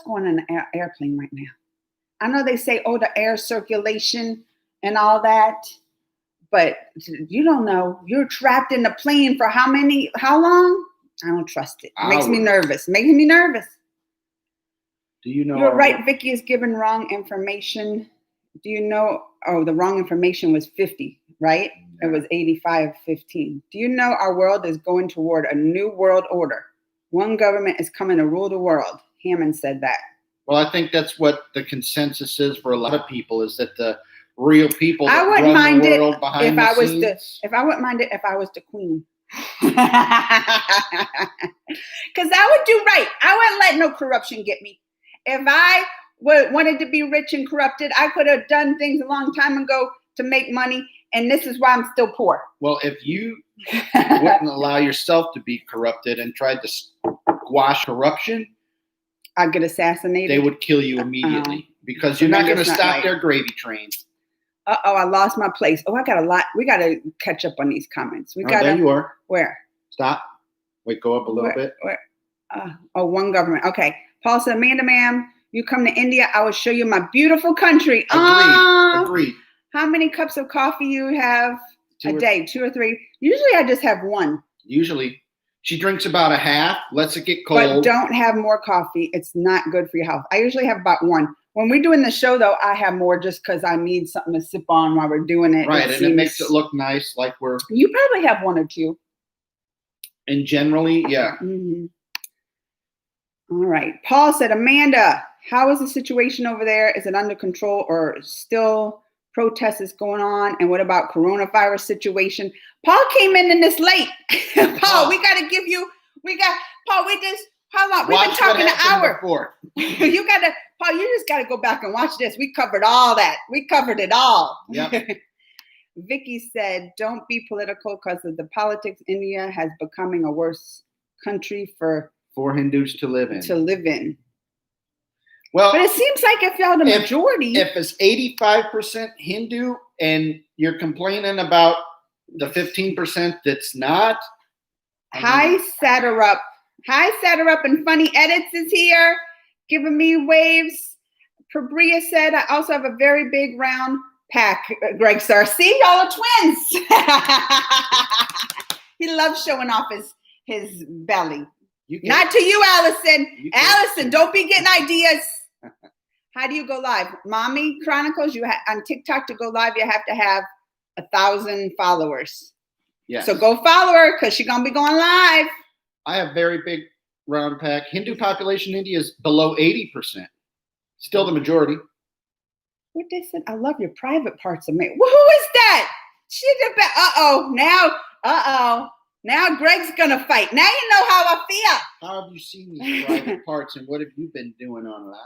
going on an airplane right now. I know they say, the air circulation and all that, but you don't know. You're trapped in the plane for how long? I don't trust it. It makes me nervous. Making me nervous. Do you know? You're right. Vicky is given wrong information. Do you know? Oh, the wrong information was 50, right? It was 85-15. Do you know our world is going toward a new world order? One government is coming to rule the world. Hammond said that. Well, I think that's what the consensus is for a lot of people, is that the real people I wouldn't mind it if I wouldn't mind it if I was the queen. Because I would do right. I wouldn't let no corruption get me. If I wanted to be rich and corrupted, I could have done things a long time ago to make money, and this is why I'm still poor. Well, if you wouldn't allow yourself to be corrupted and tried to squash corruption, I'd get assassinated. They would kill you immediately because you're not going to stop their gravy train. I lost my place. Oh, I got a lot. We got to catch up on these comments. There you are. Where? Stop. Wait, go up a little bit. Where? One government. Okay. Paul said, Amanda, ma'am, you come to India, I will show you my beautiful country. Agreed. How many cups of coffee you have a day? 2 or 3? Usually I just have one. Usually. She drinks about a half, lets it get cold. But don't have more coffee. It's not good for your health. I usually have about 1. When we're doing the show, though, I have more just because I need something to sip on while we're doing it. Right, and it makes it look nice, like we're... You probably have 1 or 2. And generally, yeah. Mm-hmm. All right. Paul said, Amanda, how is the situation over there? Is it under control or still protests is going on? And what about coronavirus situation? Paul came in this late. Paul, we got to give you, Paul, how long? We've been talking an hour. Paul, you just got to go back and watch this. We covered all that. We covered it all. Yep. Vicky said, don't be political because of the politics. India has becoming a worse country for Hindus to live in. Well, but it seems like if y'all the majority. If it's 85% Hindu and you're complaining about the 15% that's not. Hi, Satterup. Hi, Satterup and Funny Edits is here, giving me waves. Pabria said, I also have a very big round pack, Greg Star. See, y'all are twins. He loves showing off his belly. Not to you, Allison. Allison, don't be getting ideas. How do you go live? Mommy Chronicles, on TikTok to go live, you have to have 1,000 followers. Yes. So go follow her because she's going to be going live. I have very big round pack. Hindu population in India is below 80%. Still the majority. What they said? I love your private parts of me. Well, who is that? Now Greg's going to fight. Now you know how I feel. How have you seen these private parts and what have you been doing online?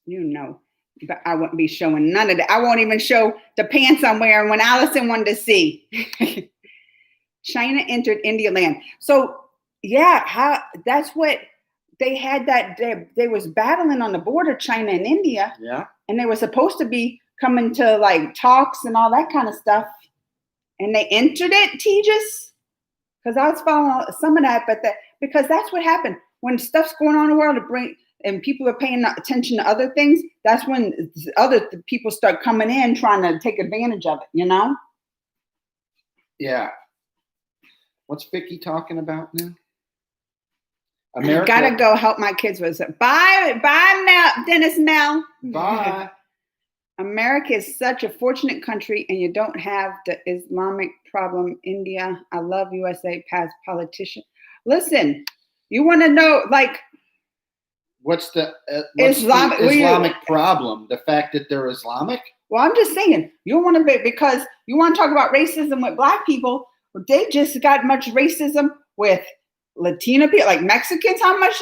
You know, but I wouldn't be showing none of that. I won't even show the pants I'm wearing when Allison wanted to see. China entered India land. So yeah, that's what they had, that they was battling on the border, China and India. Yeah. And they were supposed to be coming to like talks and all that kind of stuff. And they entered it, Tejas? Because I was following some of that, because that's what happened. When stuff's going on in the world and people are paying attention to other things, that's when other people start coming in trying to take advantage of it, you know? Yeah. What's Vicky talking about now? America. I gotta go help my kids with it. Bye, Mel, Dennis Mel. Bye. America is such a fortunate country, and you don't have the Islamic problem. India, I love USA past politician. Listen, you want to know, like, what's the Islamic problem? The fact that they're Islamic? Well, I'm just saying, you want to be, because you want to talk about racism with Black people. They just got much racism with Latino people, like Mexicans. How much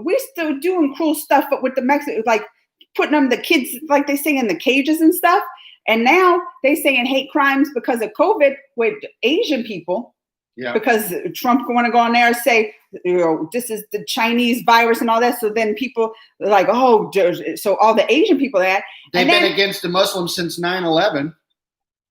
we still doing cruel stuff, but with the Mexicans, like putting them, the kids, like they say, in the cages and stuff. And now they saying hate crimes because of COVID with Asian people. Yeah. Because Trump want to go on there and say, you know, this is the Chinese virus and all that. So then people are like, oh, so all the Asian people they've been against the Muslims since 9/11.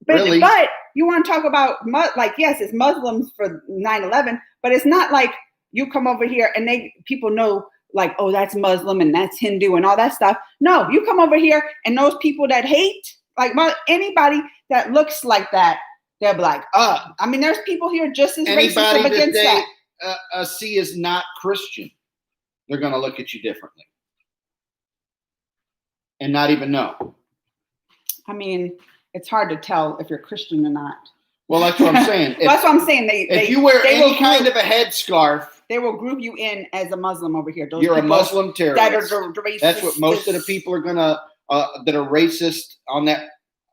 But, really? But you want to talk about, like, yes, it's Muslims for 9/11, but it's not like you come over here and people know, like, oh, that's Muslim and that's Hindu and all that stuff. No, you come over here and those people that hate, like, anybody that looks like that, they're like, I mean, there's people here just as racist against that. See as not Christian, they're going to look at you differently and not even know. I mean, it's hard to tell if you're Christian or not. Well, that's what I'm saying. That's what I'm saying. If you wear any kind of a headscarf, they will group you in as a Muslim over here. You're a Muslim terrorist. That's what most of the people are gonna that are racist on that.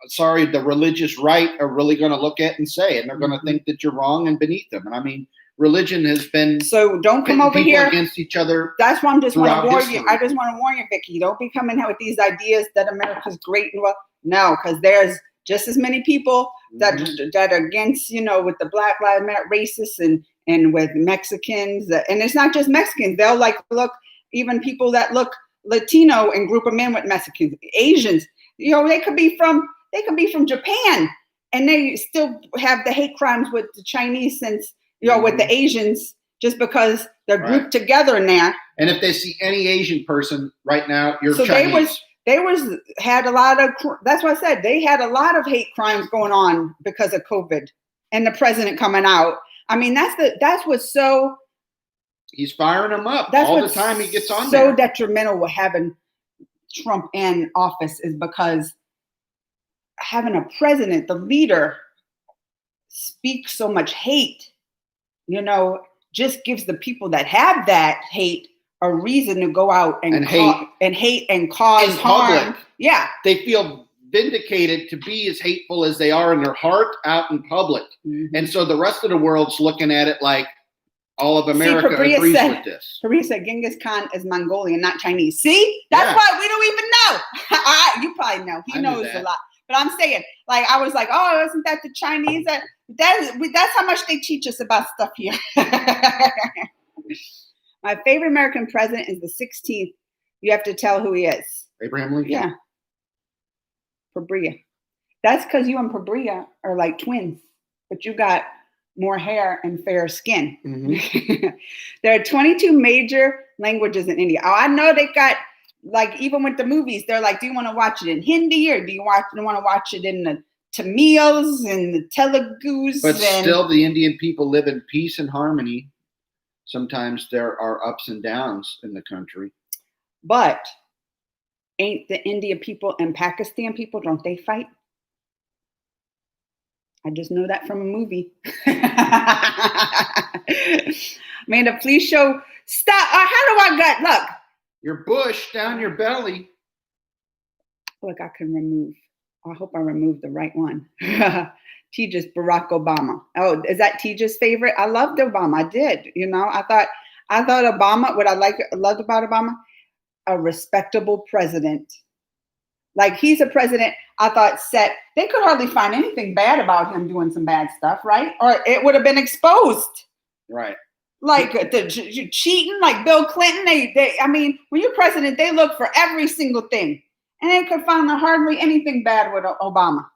Sorry, the religious right are really going to look at and say, and they're going to think that you're wrong and beneath them. And I mean, religion has been so. Don't come over here against each other. That's why I'm just want to warn you. I just want to warn you, Vicky. Don't be coming out with these ideas that America's great and well. No, because there's just as many people that are against, you know, with the Black Lives Matter racists and with Mexicans, and it's not just Mexicans. They'll like look even people that look Latino and group them in with Mexicans, Asians. You know, they could be from Japan, and they still have the hate crimes with the Chinese, since, you know, with the Asians, just because they're grouped together in there. And if they see any Asian person right now, you're Chinese. They had a lot of, that's what I said, they had a lot of hate crimes going on because of COVID and the president coming out. I mean, that's what's so. He's firing them up all the time he gets on there. So detrimental with having Trump in office is because having a president, the leader, speak so much hate, you know, just gives the people that have that hate a reason to go out and hate and cause harm. Yeah. They feel vindicated to be as hateful as they are in their heart out in public. Mm-hmm. And so the rest of the world's looking at it like all of America agrees with this. Pabria said Genghis Khan is Mongolian, not Chinese. See? That's why we don't even know. You probably know. He knows a lot. But I'm saying, like, I was like, oh, isn't that the Chinese? That's how much they teach us about stuff here. My favorite American president is the 16th. You have to tell who he is. Abraham Lincoln. Yeah. Pabria. That's because you and Pabria are like twins, but you got more hair and fairer skin. Mm-hmm. There are 22 major languages in India. Oh, I know they got, like, even with the movies, they're like, do you want to watch it in Hindi or do you want to watch it in the Tamils and the Telugus? But still, the Indian people live in peace and harmony. Sometimes there are ups and downs in the country. But ain't the India people and Pakistan people, don't they fight? I just know that from a movie. Amanda, please show. Stop. How do I get? Look. Your bush down your belly. Look, I can remove. I hope I removed the right one. Tejas Barack Obama. Oh, is that Tejas' favorite? I loved Obama. I did. You know, I thought Obama. What I loved about Obama, a respectable president. Like, he's a president, I thought, they could hardly find anything bad about him doing some bad stuff, right? Or it would have been exposed. Right. Like the cheating, like Bill Clinton. I mean, when you're president, they look for every single thing. And they could find hardly anything bad with Obama.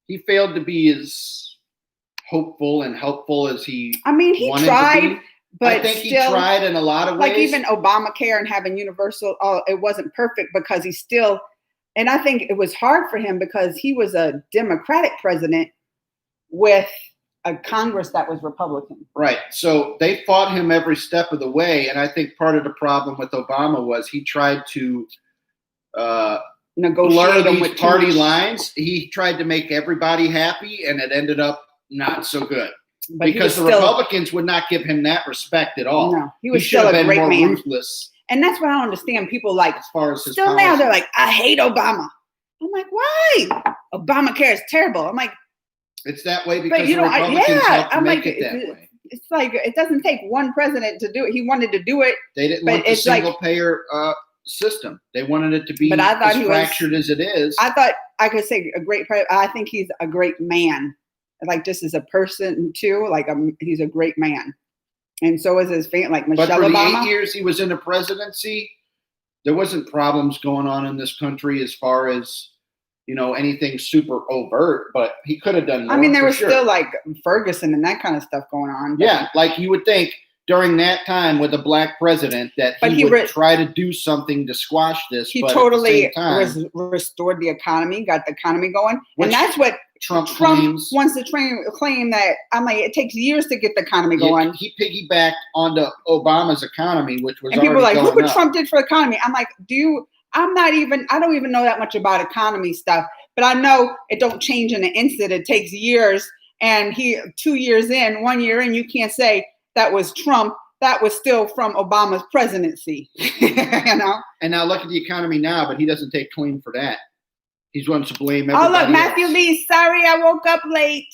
He failed to be as hopeful and helpful as he he tried. But I think he tried in a lot of ways. Like even Obamacare and having universal, it wasn't perfect because he still, and I think it was hard for him because he was a Democratic president with a Congress that was Republican. Right. So they fought him every step of the way. And I think part of the problem with Obama was he tried to blur these party lines. He tried to make everybody happy, and it ended up not so good. But because the Republicans would not give him that respect at all. No, he was still a great man. Ruthless. And that's what I don't understand. People like, as far as his still policy. Now they're like, I hate Obama. I'm like, why? Obamacare is terrible. I'm like, it's that way because the Republicans helped to make it that way. It's like, it doesn't take one president to do it. He wanted to do it. They didn't want the single payer system. They wanted it to be as fractured as it is. I thought I could say a great president. I think he's a great man. Like, just as a person too, like he's a great man, and so is his family. Like Michelle Obama. But for the 8 years he was in the presidency, there wasn't problems going on in this country as far as anything super overt. But he could have done more. I mean, there was still like Ferguson and that kind of stuff going on. Yeah, like you would think during that time with a black president that he would try to do something to squash this. He totally restored the economy, got the economy going, and that's what. Trump wants to claim that. I'm like, it takes years to get the economy going. He piggybacked onto Obama's economy, which was. And people are like, look what Trump did for the economy. I'm like, I don't even know that much about economy stuff, but I know it don't change in an instant. It takes years, and 2 years in, 1 year in, you can't say that was Trump. That was still from Obama's presidency, And now look at the economy now, but he doesn't take claim for that. He's going to blame everybody. Oh, look, Matthew Lee. Sorry, I woke up late.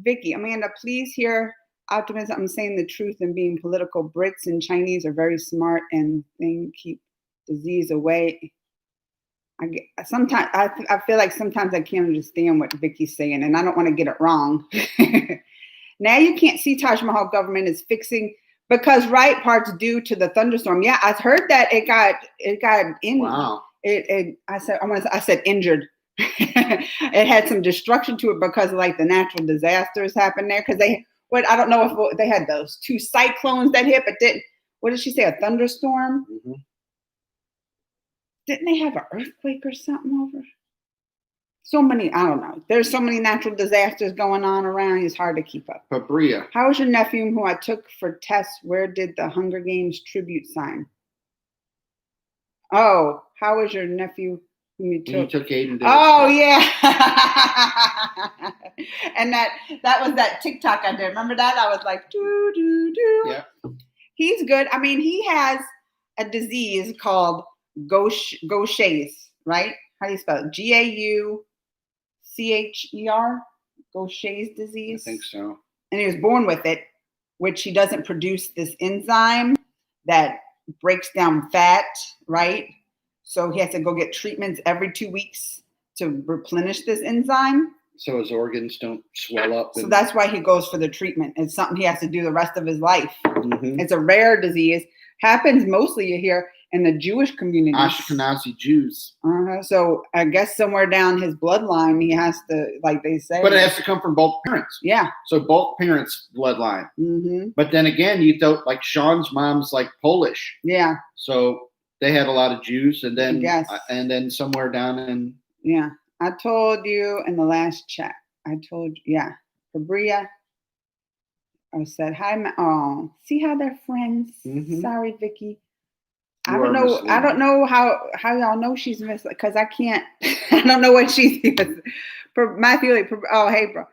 Vicky, Amanda, please hear optimism. I'm saying the truth and being political. Brits and Chinese are very smart and keep disease away. I feel like sometimes I can't understand what Vicky's saying, and I don't want to get it wrong. Now you can't see Taj Mahal government is fixing because parts due to the thunderstorm. Yeah, I heard that it got in. Wow. I said injured. It had some destruction to it because of like the natural disasters happened there. Because I don't know if they had those 2 cyclones that hit, but what did she say? A thunderstorm? Mm-hmm. Didn't they have an earthquake or something over? So many, I don't know. There's so many natural disasters going on around. It's hard to keep up. Pabria. How was your nephew who I took for tests? Where did the Hunger Games tribute sign? Oh, how was your nephew whom you took? You took Aiden. Oh, yeah. And that was that TikTok I did. Remember that? I was like, do, do, do. Yeah. He's good. I mean, he has a disease called Gaucher's, right? How do you spell it? Gaucher? Gaucher's disease? I think so. And he was born with it, which he doesn't produce this enzyme that breaks down fat, right? So he has to go get treatments every 2 weeks to replenish this enzyme. So his organs don't swell up. So that's why he goes for the treatment. It's something he has to do the rest of his life. Mhm. It's a rare disease. Happens mostly here in the Jewish community. Ashkenazi Jews. So I guess somewhere down his bloodline, he has to, like they say. But it has to come from both parents. Yeah. So both parents' bloodline. Mm-hmm. But then again, you don't, like Sean's mom's like Polish. Yeah. So they had a lot of Jews, and then Yes. Somewhere down in. Yeah. I told you in the last chat. Fabria. I said hi. Oh, see how they're friends. Mhm. Sorry, Vicky. I You don't are know. misleading. I don't know how y'all know she's missing because I can't. I don't know what she is. Matthew. Oh, hey, bro.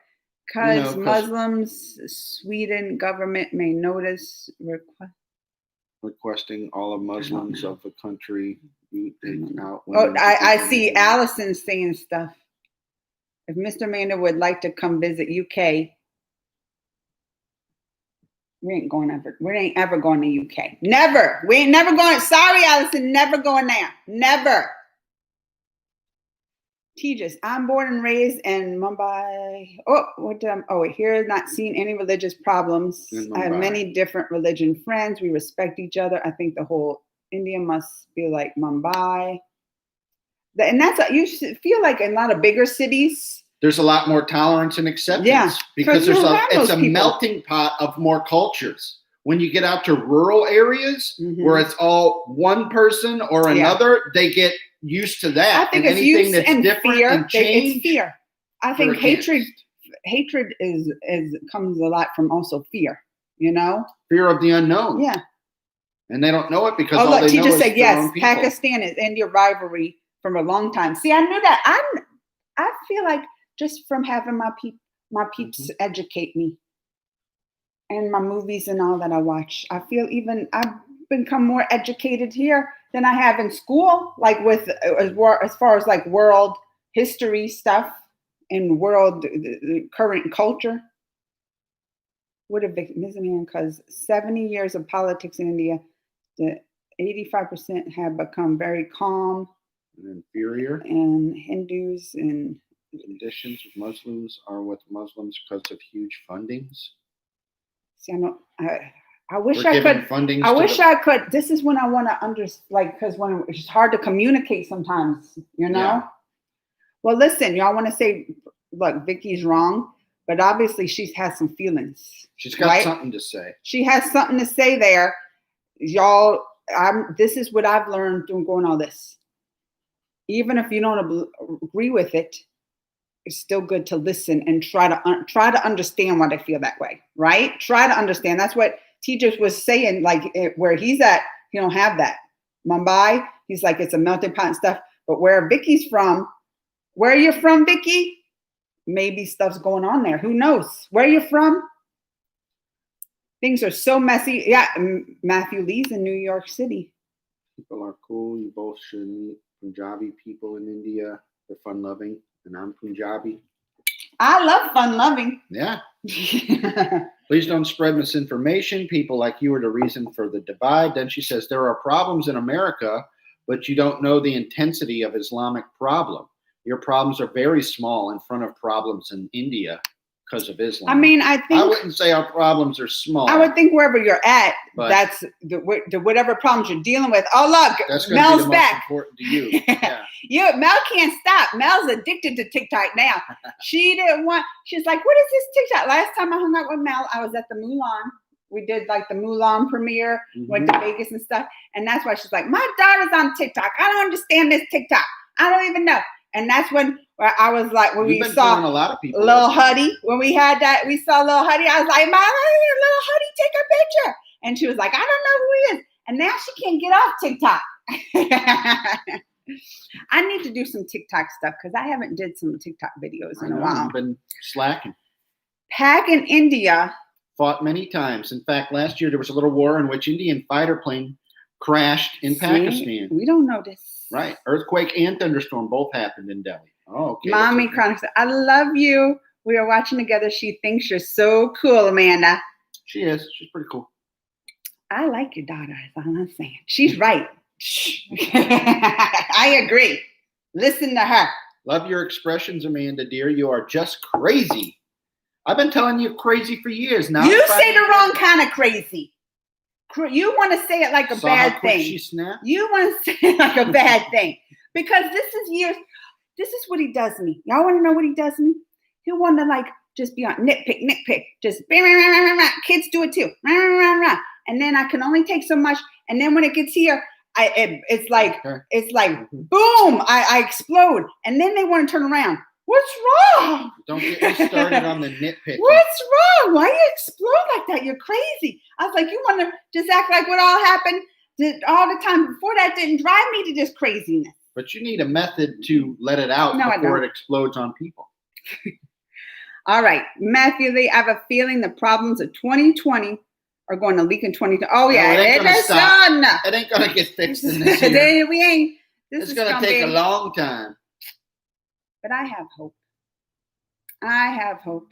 Because Muslims, Sweden government may notice requesting all of Muslims of the country be taken out. Oh, I see Allison saying stuff. If Mr. Amanda would like to come visit UK, we ain't ever going to UK. Never. We ain't never going. Sorry, Allison, never going there. Never. Tejas, I'm born and raised in Mumbai. Here, not seen any religious problems. I have many different religion friends. We respect each other. I think the whole India must be like Mumbai. And you should feel like in a lot of bigger cities. There's a lot more tolerance and acceptance. Yeah, because it's a melting pot of more cultures. When you get out to rural areas where it's all one person or another, they get used to that. I think and it's anything used that's and different fear. and change. It's fear. I think hatred is comes a lot from also fear. You know, fear of the unknown. Yeah, and they don't know it because all they she know just is said their yes. own people. Pakistan is India rivalry from a long time. See, I knew that. I feel like just from having my peeps educate me. And my movies and all that I watch, I feel I've become more educated here than I have in school, like with as far as like world history stuff and world current culture. Would have been missing because 70 years of politics in India, the 85% have become very calm and inferior, and Hindus and conditions of Muslims are with Muslims because of huge fundings. See, I wish I could. I wish I could. This is when I want to understand, because when it's hard to communicate sometimes, you know. Yeah. Well, listen, y'all want to say, look, Vicky's wrong, but obviously she has some feelings. She's got something to say. She has something to say there, y'all. This is what I've learned doing going all this. Even if you don't agree with it, it's still good to listen and try to understand why they feel that way, right? Try to understand. That's what Tejas was saying, like where he's at, he don't have that. Mumbai, he's like, it's a melting pot and stuff. But where Vicky's from, where you're from, Vicky, maybe stuff's going on there. Who knows? Where you're from? Things are so messy. Yeah, Matthew Lee's in New York City. People are cool. You both should meet Punjabi people in India. They're fun-loving. And I'm Punjabi. I love fun-loving. Yeah. Please don't spread misinformation. People like you are the reason for the divide. Then she says, there are problems in America, but you don't know the intensity of Islamic problem. Your problems are very small in front of problems in India because of Islam. I mean, I wouldn't say our problems are small. I would think wherever you're at, that's the whatever problems you're dealing with. Oh, look, that's Mel's be the back. Most important to you. Yeah. Mel can't stop. Mel's addicted to TikTok now. She's like, what is this TikTok? Last time I hung out with Mel, I was at the Mulan. We did like the Mulan premiere, went to Vegas and stuff. And that's why she's like, my daughter's on TikTok. I don't understand this TikTok. I don't even know. And that's when I was like, when we saw a lot of people, Lil Huddy, when we had that, we saw Lil Huddy. I was like, Mom, Lil Huddy, take a picture. And she was like, I don't know who he is. And now she can't get off TikTok. I need to do some TikTok stuff because I haven't did some TikTok videos in a while. I've been slacking. Pac in India fought many times. In fact, last year there was a little war in which Indian fighter plane crashed in Pakistan. We don't know this. Right. Earthquake and thunderstorm both happened in Delhi. Oh, okay. Mommy Chronicles, I love you. We are watching together. She thinks you're so cool, Amanda. She is. She's pretty cool. I like your daughter. That's all I'm saying. She's right. I agree. Listen to her. Love your expressions, Amanda, dear. You are just crazy. I've been telling you crazy for years now. You say the wrong kind of crazy. You want to say it like a bad thing. She snapped? You want to say it like a bad thing. Because this is years. This is what he does to me. Y'all want to know what he does to me? He'll want to like just be on nitpick. Just kids do it too. And then I can only take so much. And then when it gets here, it's like boom, I explode. And then they want to turn around. What's wrong? Don't get me started on the nitpick. What's wrong? Why you explode like that? You're crazy. I was like, you want to just act like what all happened all the time before that didn't drive me to just craziness. But you need a method to let it out before it explodes on people. All right, Matthew Lee, I have a feeling the problems of 2020 are going to leak in 2020. Oh yeah, it ain't gonna get fixed in this year. We ain't. It's gonna take a long time. But I have hope. I have hope.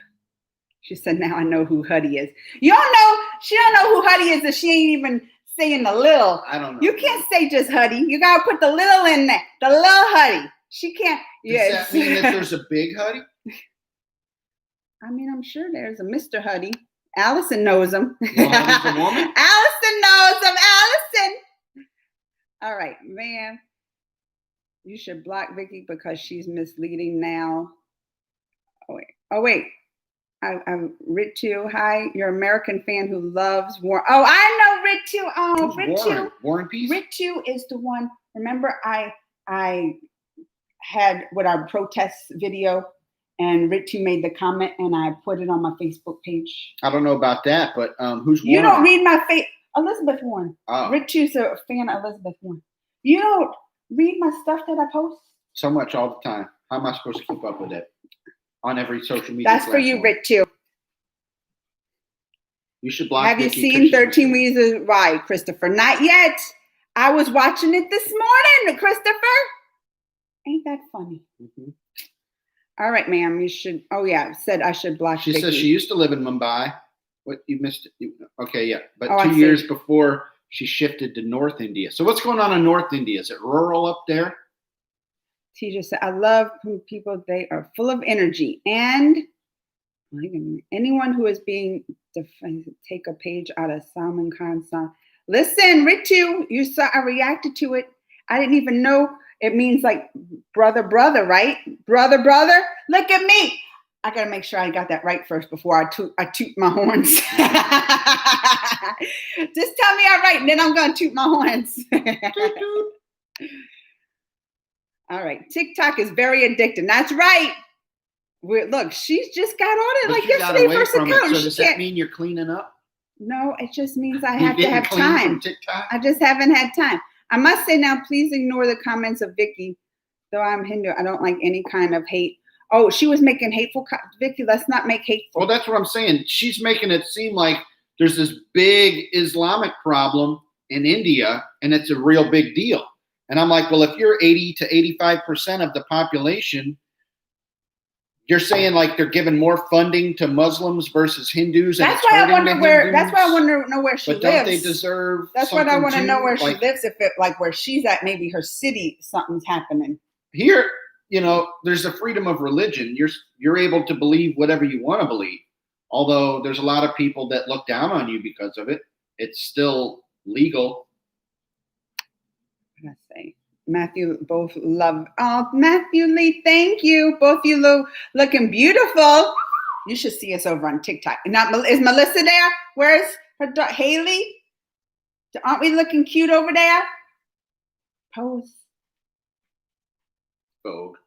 She said, now I know who Huddy is. You don't know. She don't know who Huddy is if she ain't even saying the little. I don't know. You can't say just Huddy. You got to put the little in there. The little Huddy. She can't. Does that mean that there's a big Huddy? I mean, I'm sure there's a Mr. Huddy. Allison knows him. Well, a woman? Allison knows him. Allison. All right, man. You should block Vicky because she's misleading now. Oh wait. I'm Ritu. Hi, you're an American fan who loves Warren. Oh, I know Ritu. Oh, Ritu. Warren Peace. Ritu is the one. Remember, I had with our protest video, and Ritu made the comment, and I put it on my Facebook page. I don't know about that, but who's Warren? You don't read my face, Elizabeth Warren. Oh. Ritu's a fan of Elizabeth Warren. You don't read my stuff that I post? So much all the time. How am I supposed to keep up with it? On every social media That's platform. For you, Ritu. You should block. Have Vicky you seen 13 Reasons Why, Christopher? Not yet. I was watching it this morning, Christopher. Ain't that funny? Mm-hmm. All right, ma'am. You should. Oh yeah, said I should block. She Vicky. says she used to live in Mumbai. What you missed? Okay, yeah, but 2 years before she shifted to North India. So what's going on in North India? Is it rural up there? Teacher said, I love people. They are full of energy. And anyone who is being defined, take a page out of Salman Khan's song. Listen, Ritu, you saw, I reacted to it. I didn't even know it means like brother, right? Brother. Look at me. I got to make sure I got that right first before I toot my horns. Just tell me I'm right, and then I'm going to toot my horns. All right. TikTok is very addicting. That's right. Look, she's just got on it like yesterday first account. So does that mean you're cleaning up? No, it just means I have to have time. I just haven't had time. I must say now, please ignore the comments of Vicky. Though I'm Hindu, I don't like any kind of hate. Oh, she was making hateful. Vicky, let's not make hateful. Well, that's what I'm saying. She's making it seem like there's this big Islamic problem in India, and it's a real big deal. And I'm like, well, if you're 80 to 85% of the population, you're saying like they're giving more funding to Muslims versus Hindus. That's why I wonder where. That's why I want to know where she lives. But don't they deserve? That's what I want to know where she lives. If it like where she's at, maybe her city, something's happening. Here, there's a freedom of religion. You're able to believe whatever you want to believe. Although there's a lot of people that look down on you because of it. It's still legal. Let's say Matthew both love. Oh, Matthew Lee, thank you. Both you looking beautiful. You should see us over on TikTok. Is Melissa there? Where's her daughter, Haley? Aren't we looking cute over there? Pose. Vogue.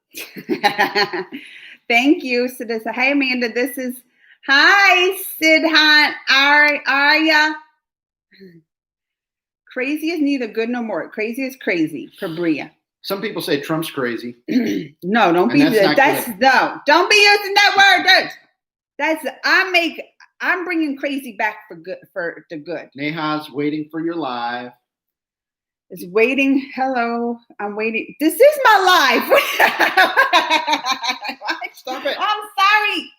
Thank you. So this, hey Amanda, this is hi Sidhan Arya. Crazy is neither good nor more. Crazy is crazy for Bria. Some people say Trump's crazy. No, don't be that's no. Don't be using that word. I'm bringing crazy back for good for the good. Neha's waiting for your live. Is waiting. Hello, I'm waiting. This is my live. Stop it. I'm sorry.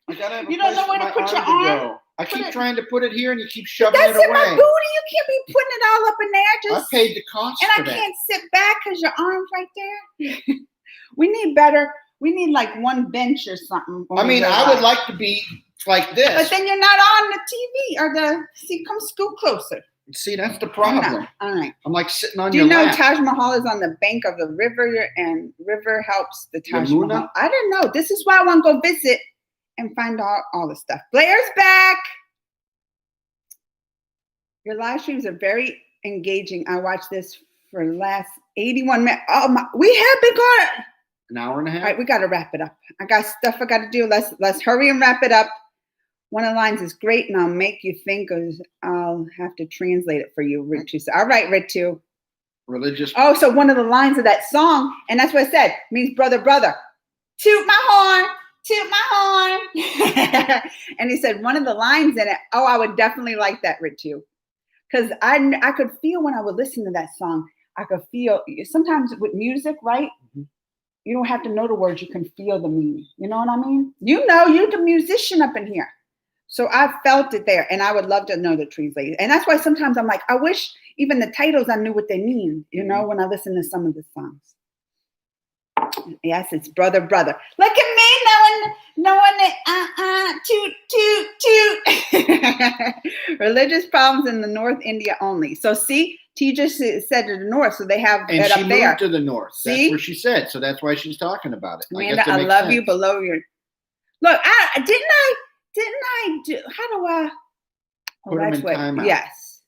I gotta have you don't know where to put your arm. I keep trying to put it here, and you keep shoving it away. That's in my booty. You can't be putting it all up in there. I paid the cost and for I that. can't sit back because your arm's right there. We need better. We need like one bench or something. I mean, I would like to be like this. But then you're not on the TV or the. See, come scoot closer. See, that's the problem. All right. I'm like sitting on Do your you know lap. Taj Mahal is on the bank of the river, and river helps the Taj Yamuna? Mahal? I didn't know. This is why I want to go visit and find out all the stuff. Blair's back. Your live streams are very engaging. I watched this for the last 81 minutes. Oh my, we have been going. An hour and a half. All right, we got to wrap it up. I got stuff I got to do. Let's hurry and wrap it up. One of the lines is great, and I'll make you think. I'll have to translate it for you, Ritu. All right, Ritu. Religious. Oh, so one of the lines of that song, and that's what it said, means brother, brother. Toot my horn, toot my horn. And he said one of the lines in it. Oh, I would definitely like that, Ritu, because I could feel when I would listen to that song. I could feel sometimes with music, right? Mm-hmm. You don't have to know the words. You can feel the meaning. You know what I mean? You know, you're the musician up in here. So I felt it there, and I would love to know the translation. And that's why sometimes I'm like, I wish even the titles I knew what they mean, you know, when I listen to some of the songs. Yes, it's brother, brother. Look at me knowing it. Toot. Religious problems in the North India only. So see, T just said to the North, so they have And it she up there. moved to the North. See? That's where she said. So that's why she's talking about it. Amanda, I love you below your. Look, didn't I do? How do I? Oh, Put 'em that's in what. timeout. Yes.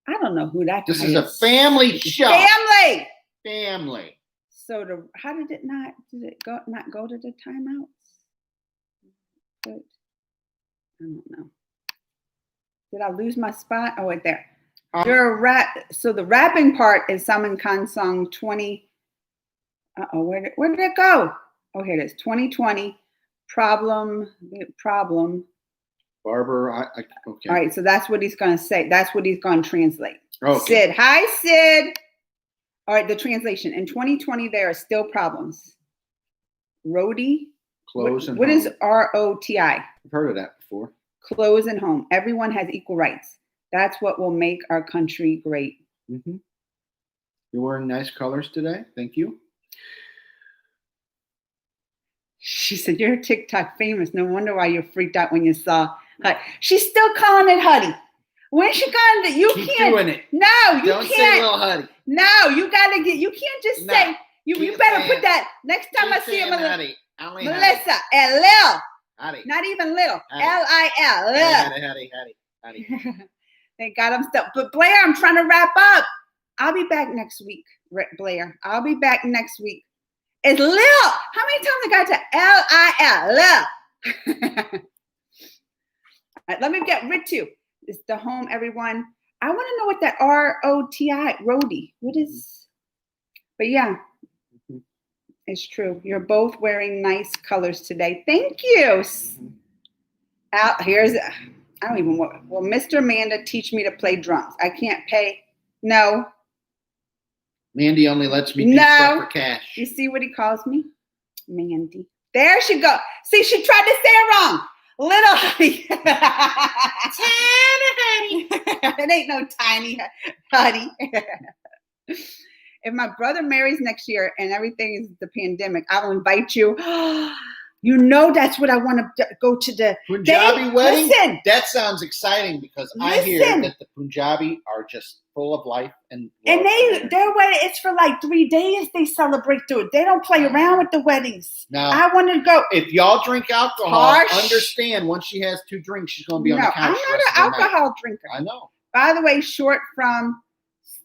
I don't know who that This guy is a family show. Family. Family. So how did it not? Did it not go to the timeouts? But I don't know. Did I lose my spot? Oh, right there. You're a rap. So the rapping part is Salman Khan's song 20. Where did it go? Oh, here it is. 2020. Problem. Barbara, okay. All right, so that's what he's going to say. That's what he's going to translate. Okay. Sid. Hi, Sid. All right, the translation. In 2020, there are still problems. Roti. Clothes and What home. is ROTI? I've heard of that before. Clothes and home. Everyone has equal rights. That's what will make our country great. Mm-hmm. You're wearing nice colors today. Thank you. She said, you're TikTok famous. No wonder why you're freaked out when you saw Huddy. She's still calling it Huddy. When she got it, you Keep can't. doing it. No, you Don't can't. say little Huddy. No, you got to you can't just No, say, you keep better saying- put that, next time I Keep see him, saying Huddy. Only Melissa and Lil. Huddy. Not even little. Huddy. Lil. Huddy. They got him stuff. But Blair, I'm trying to wrap up. I'll be back next week, Blair. I'll be back next week. It's Lil. How many times I got to Lil? All right, let me get Ritu. It's the home, everyone. I want to know what that ROTI, Roti. What is? But yeah, it's true. You're both wearing nice colors today. Thank you. Out here's. I don't even want. Will Mr. Amanda teach me to play drums? I can't pay. No. Mandy only lets me do stuff for cash. You see what he calls me? Mandy. There she go. See, she tried to say it wrong. Little honey. Tiny honey. It ain't no tiny honey. If my brother marries next year and everything is the pandemic, I will invite you. You know that's what I want to go to the Punjabi wedding? Listen. That sounds exciting because I hear Listen. that the Punjabi are just full of life and And love. their wedding, it's for like 3 days. They celebrate through it. They don't play around with the weddings. Now, I want to go. if y'all drink alcohol, Harsh. understand once she has 2 drinks, she's going to be on the No, couch. I'm the not rest an of the night. alcohol drinker. I know. By the way, short from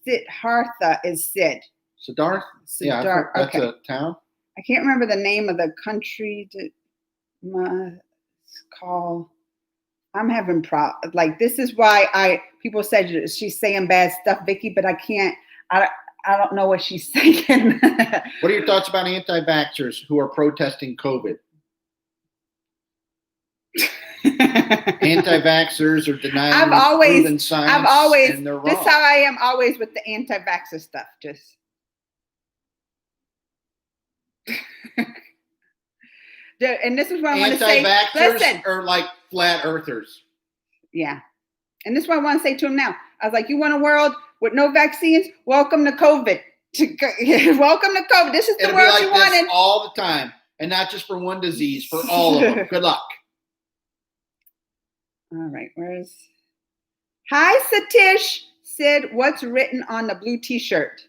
Siddhartha is Sid. Siddharth? Yeah, I've heard- Siddharth. that's Okay. a town. I can't remember the name of the country. Call. I'm having like this is why people said she's saying bad stuff, Vicky, but I can't. I don't know what she's saying. What are your thoughts about anti-vaxxers who are protesting COVID? Anti-vaxxers are denying I've always- proven science, and they're wrong. This is how I am always with the anti-vaxxer stuff. Just. And this is what I want to say. Anti-vaxxers Listen. are like flat earthers. Yeah. And this is what I want to say to him now. I was like, you want a world with no vaccines? Welcome to COVID. Welcome to COVID. This is the It'll be world like you this wanted. all the time, and not just for one disease, for all of them. Good luck. All right, Hi, Satish. Sid, what's written on the blue T-shirt?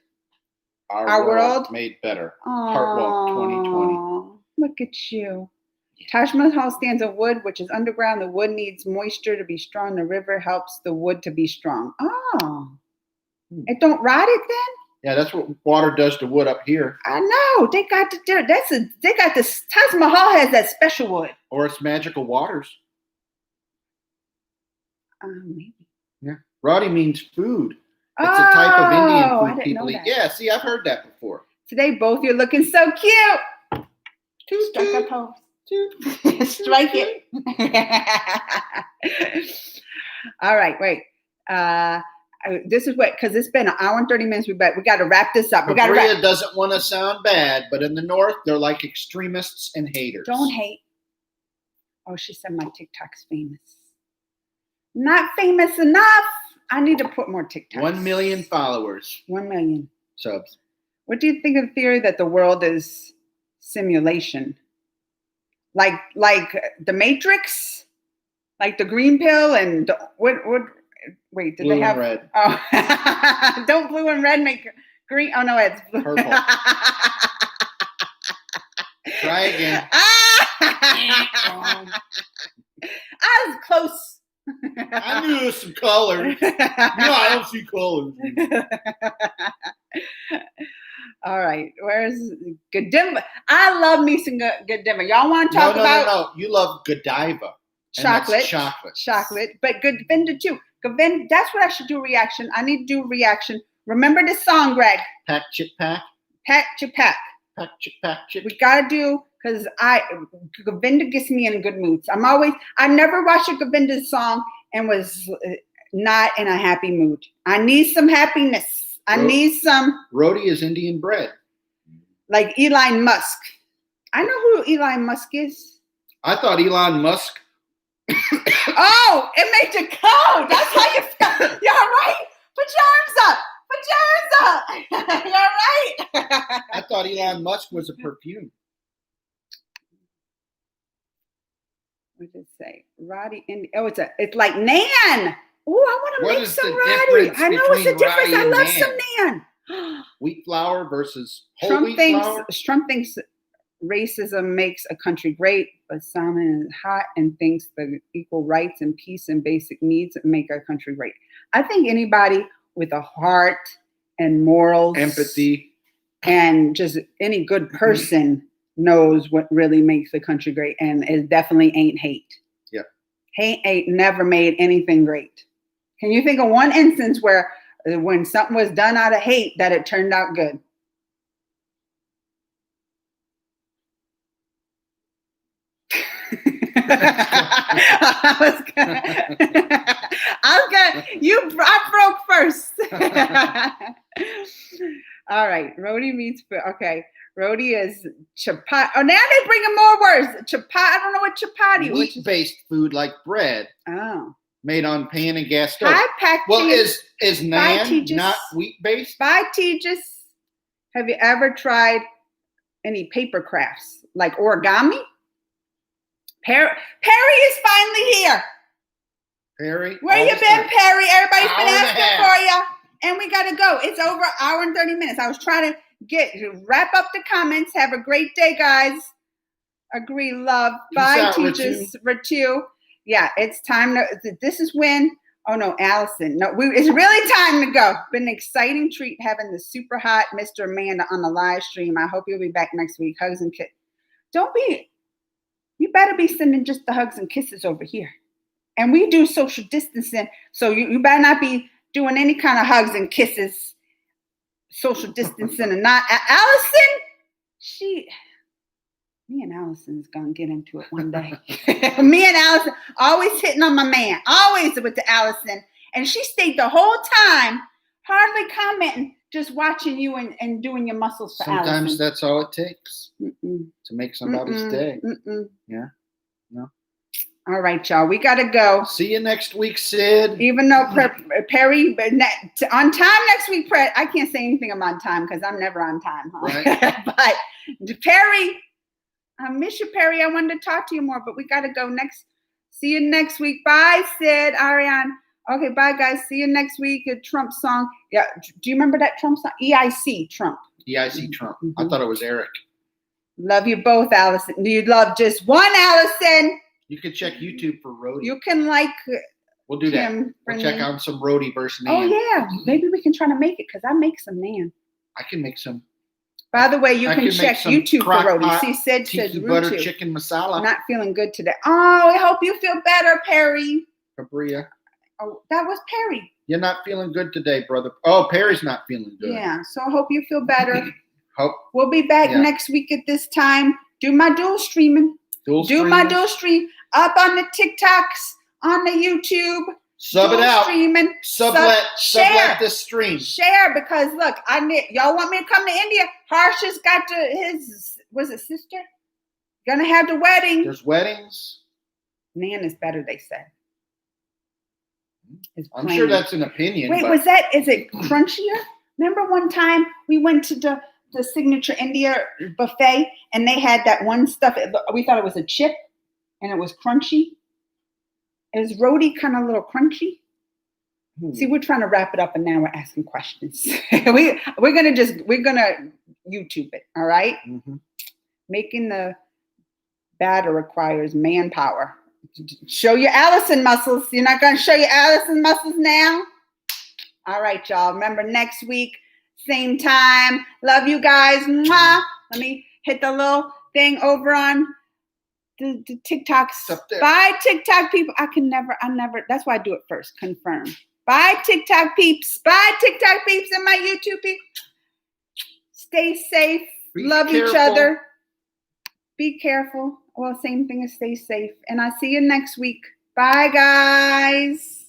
Our world made better. Oh, Heartwalk 2020. Look at you. Taj Mahal stands on wood, which is underground. The wood needs moisture to be strong. The river helps the wood to be strong. Oh, it don't rot it then? Yeah, that's what water does to wood up here. I know. They got to do it. They got this. Taj Mahal has that special wood. Or it's magical waters. Maybe. Yeah. Roti means food. It's a type of Indian I food didn't people know eat. that. Yeah, see, I've heard that before. Today, both you're looking so cute. Strike a pose. Strike it. All right, wait. This is what, because it's been an hour and 30 minutes. We got to wrap this up. Maria doesn't want to sound bad, but in the North, they're like extremists and haters. Don't hate. Oh, she said my TikTok's famous. Not famous enough. I need to put more TikToks. 1 million followers. 1 million. Subs. What do you think of the theory that the world is simulation? Like the Matrix? Like the green pill and wait, did Blue they have and red. Oh, don't blue and red make green. Oh no, it's blue. Purple. Try again. I was close. I knew some colors. No, I don't see colors. All right, where's Godiva? I love me some Godiva. Y'all want to talk about? No. You love Godiva. Chocolate. Chocolate. But Govinda too. Govinda, that's what I should do reaction. I need to do reaction. Remember this song, Greg? Pack, chip, pack. Pack, chip, pack. Pack, chip, pack, chip. We got to do, because Govinda gets me in good moods. I never watched a Govinda song and was not in a happy mood. I need some happiness. I need some. Roti is Indian bread. Like Elon Musk. I know who Elon Musk is. I thought Elon Musk. Oh, it made you cold. That's how you feel. You're right. Put your arms up. You're right. I thought Elon Musk was a perfume. What did it say? Roti. It's like Nan. Oh, I want to make some Roti. I know it's a difference. I love some Nan. Wheat flour versus whole wheat flour. Trump thinks racism makes a country great, but Salmon is hot and thinks the equal rights and peace and basic needs make our country great. I think anybody with a heart and morals, empathy, and just any good person knows what really makes the country great, and it definitely ain't hate. Yep. Hate ain't never made anything great. Can you think of one instance where when something was done out of hate that it turned out good? I broke first. All right, Roti means okay. Roti is chapati. Oh, now they're bringing more words. Chapati. I don't know what chapati. Wheat-based food like bread. Oh. Made on pan and gas stove. Well, is naan not wheat-based? Bye, Tejas. Have you ever tried any paper crafts like origami? Perry is finally here. Perry? Where you been, Perry? Everybody's been asking for you. And we got to go. It's over an hour and 30 minutes. I was trying to wrap up the comments. Have a great day, guys. Agree, love. Bye, Teachers. Ratu. Yeah, it's time to, this is when, oh no, Allison. No, it's really time to go. Been an exciting treat having the super hot Mr. Amanda on the live stream. I hope you'll be back next week. Hugs and kisses. You better be sending just the hugs and kisses over here. And we do social distancing, so you better not be doing any kind of hugs and kisses, social distancing, and not Allison. Me and Allison's gonna get into it one day. Me and Allison always hitting on my man, always with the Allison, and she stayed the whole time, hardly commenting, just watching you and doing your muscles for Allison. Sometimes that's all it takes to make somebody's day. Mm-mm. Yeah, no. All right, y'all. We got to go. See you next week, Sid. Even though Perry, on time next week, I can't say anything about time because I'm never on time. Huh? Right. But Perry, I miss you, Perry. I wanted to talk to you more, but we got to go next. See you next week. Bye, Sid, Ariane. Okay, bye, guys. See you next week. A Trump song. Yeah. Do you remember that Trump song? EIC, Trump. EIC Trump. Mm-hmm. I thought it was Eric. Love you both, Allison. You love just one, Allison. You can check YouTube for Roadie. You can like We'll do that. Kim We'll check out some Roadie versus Nan. Oh, yeah. Maybe we can try to make it because I make some Nan. I can make some. By the way, you can check YouTube for Roadie. See, said tiki butter YouTube. chicken masala. Not feeling good today. Oh, I hope you feel better, Perry. Cabria. Oh, that was Perry. You're not feeling good today, brother. Oh, Perry's not feeling good. Yeah, so I hope you feel better. Hope. We'll be back next week at this time. Do my dual streaming. My dual stream up on the TikToks, on the YouTube. Sub it out. Streaming. Sublet this stream. Share because look, y'all want me to come to India? Harsh has got his sister? Gonna have the wedding. There's weddings. Nan is better, they said. I'm sure that's an opinion. Wait, is it crunchier? Remember one time we went to the Signature India buffet and they had that one stuff, we thought it was a chip and it was crunchy. Is Roadie kind of a little crunchy? See, we're trying to wrap it up and now we're asking questions. we're gonna YouTube it, all right? Mm-hmm. Making the batter requires manpower. Show your Allison muscles. You're not gonna show your Allison muscles now? All right, y'all. Remember next week, same time. Love you guys. Mwah. Let me hit the little thing over on the TikToks. Bye, TikTok people. I never. That's why I do it first. Confirm. Bye, TikTok peeps. Bye, TikTok peeps and my YouTube peeps. Stay safe. Love each other. Be careful. Well, same thing as stay safe. And I'll see you next week. Bye, guys.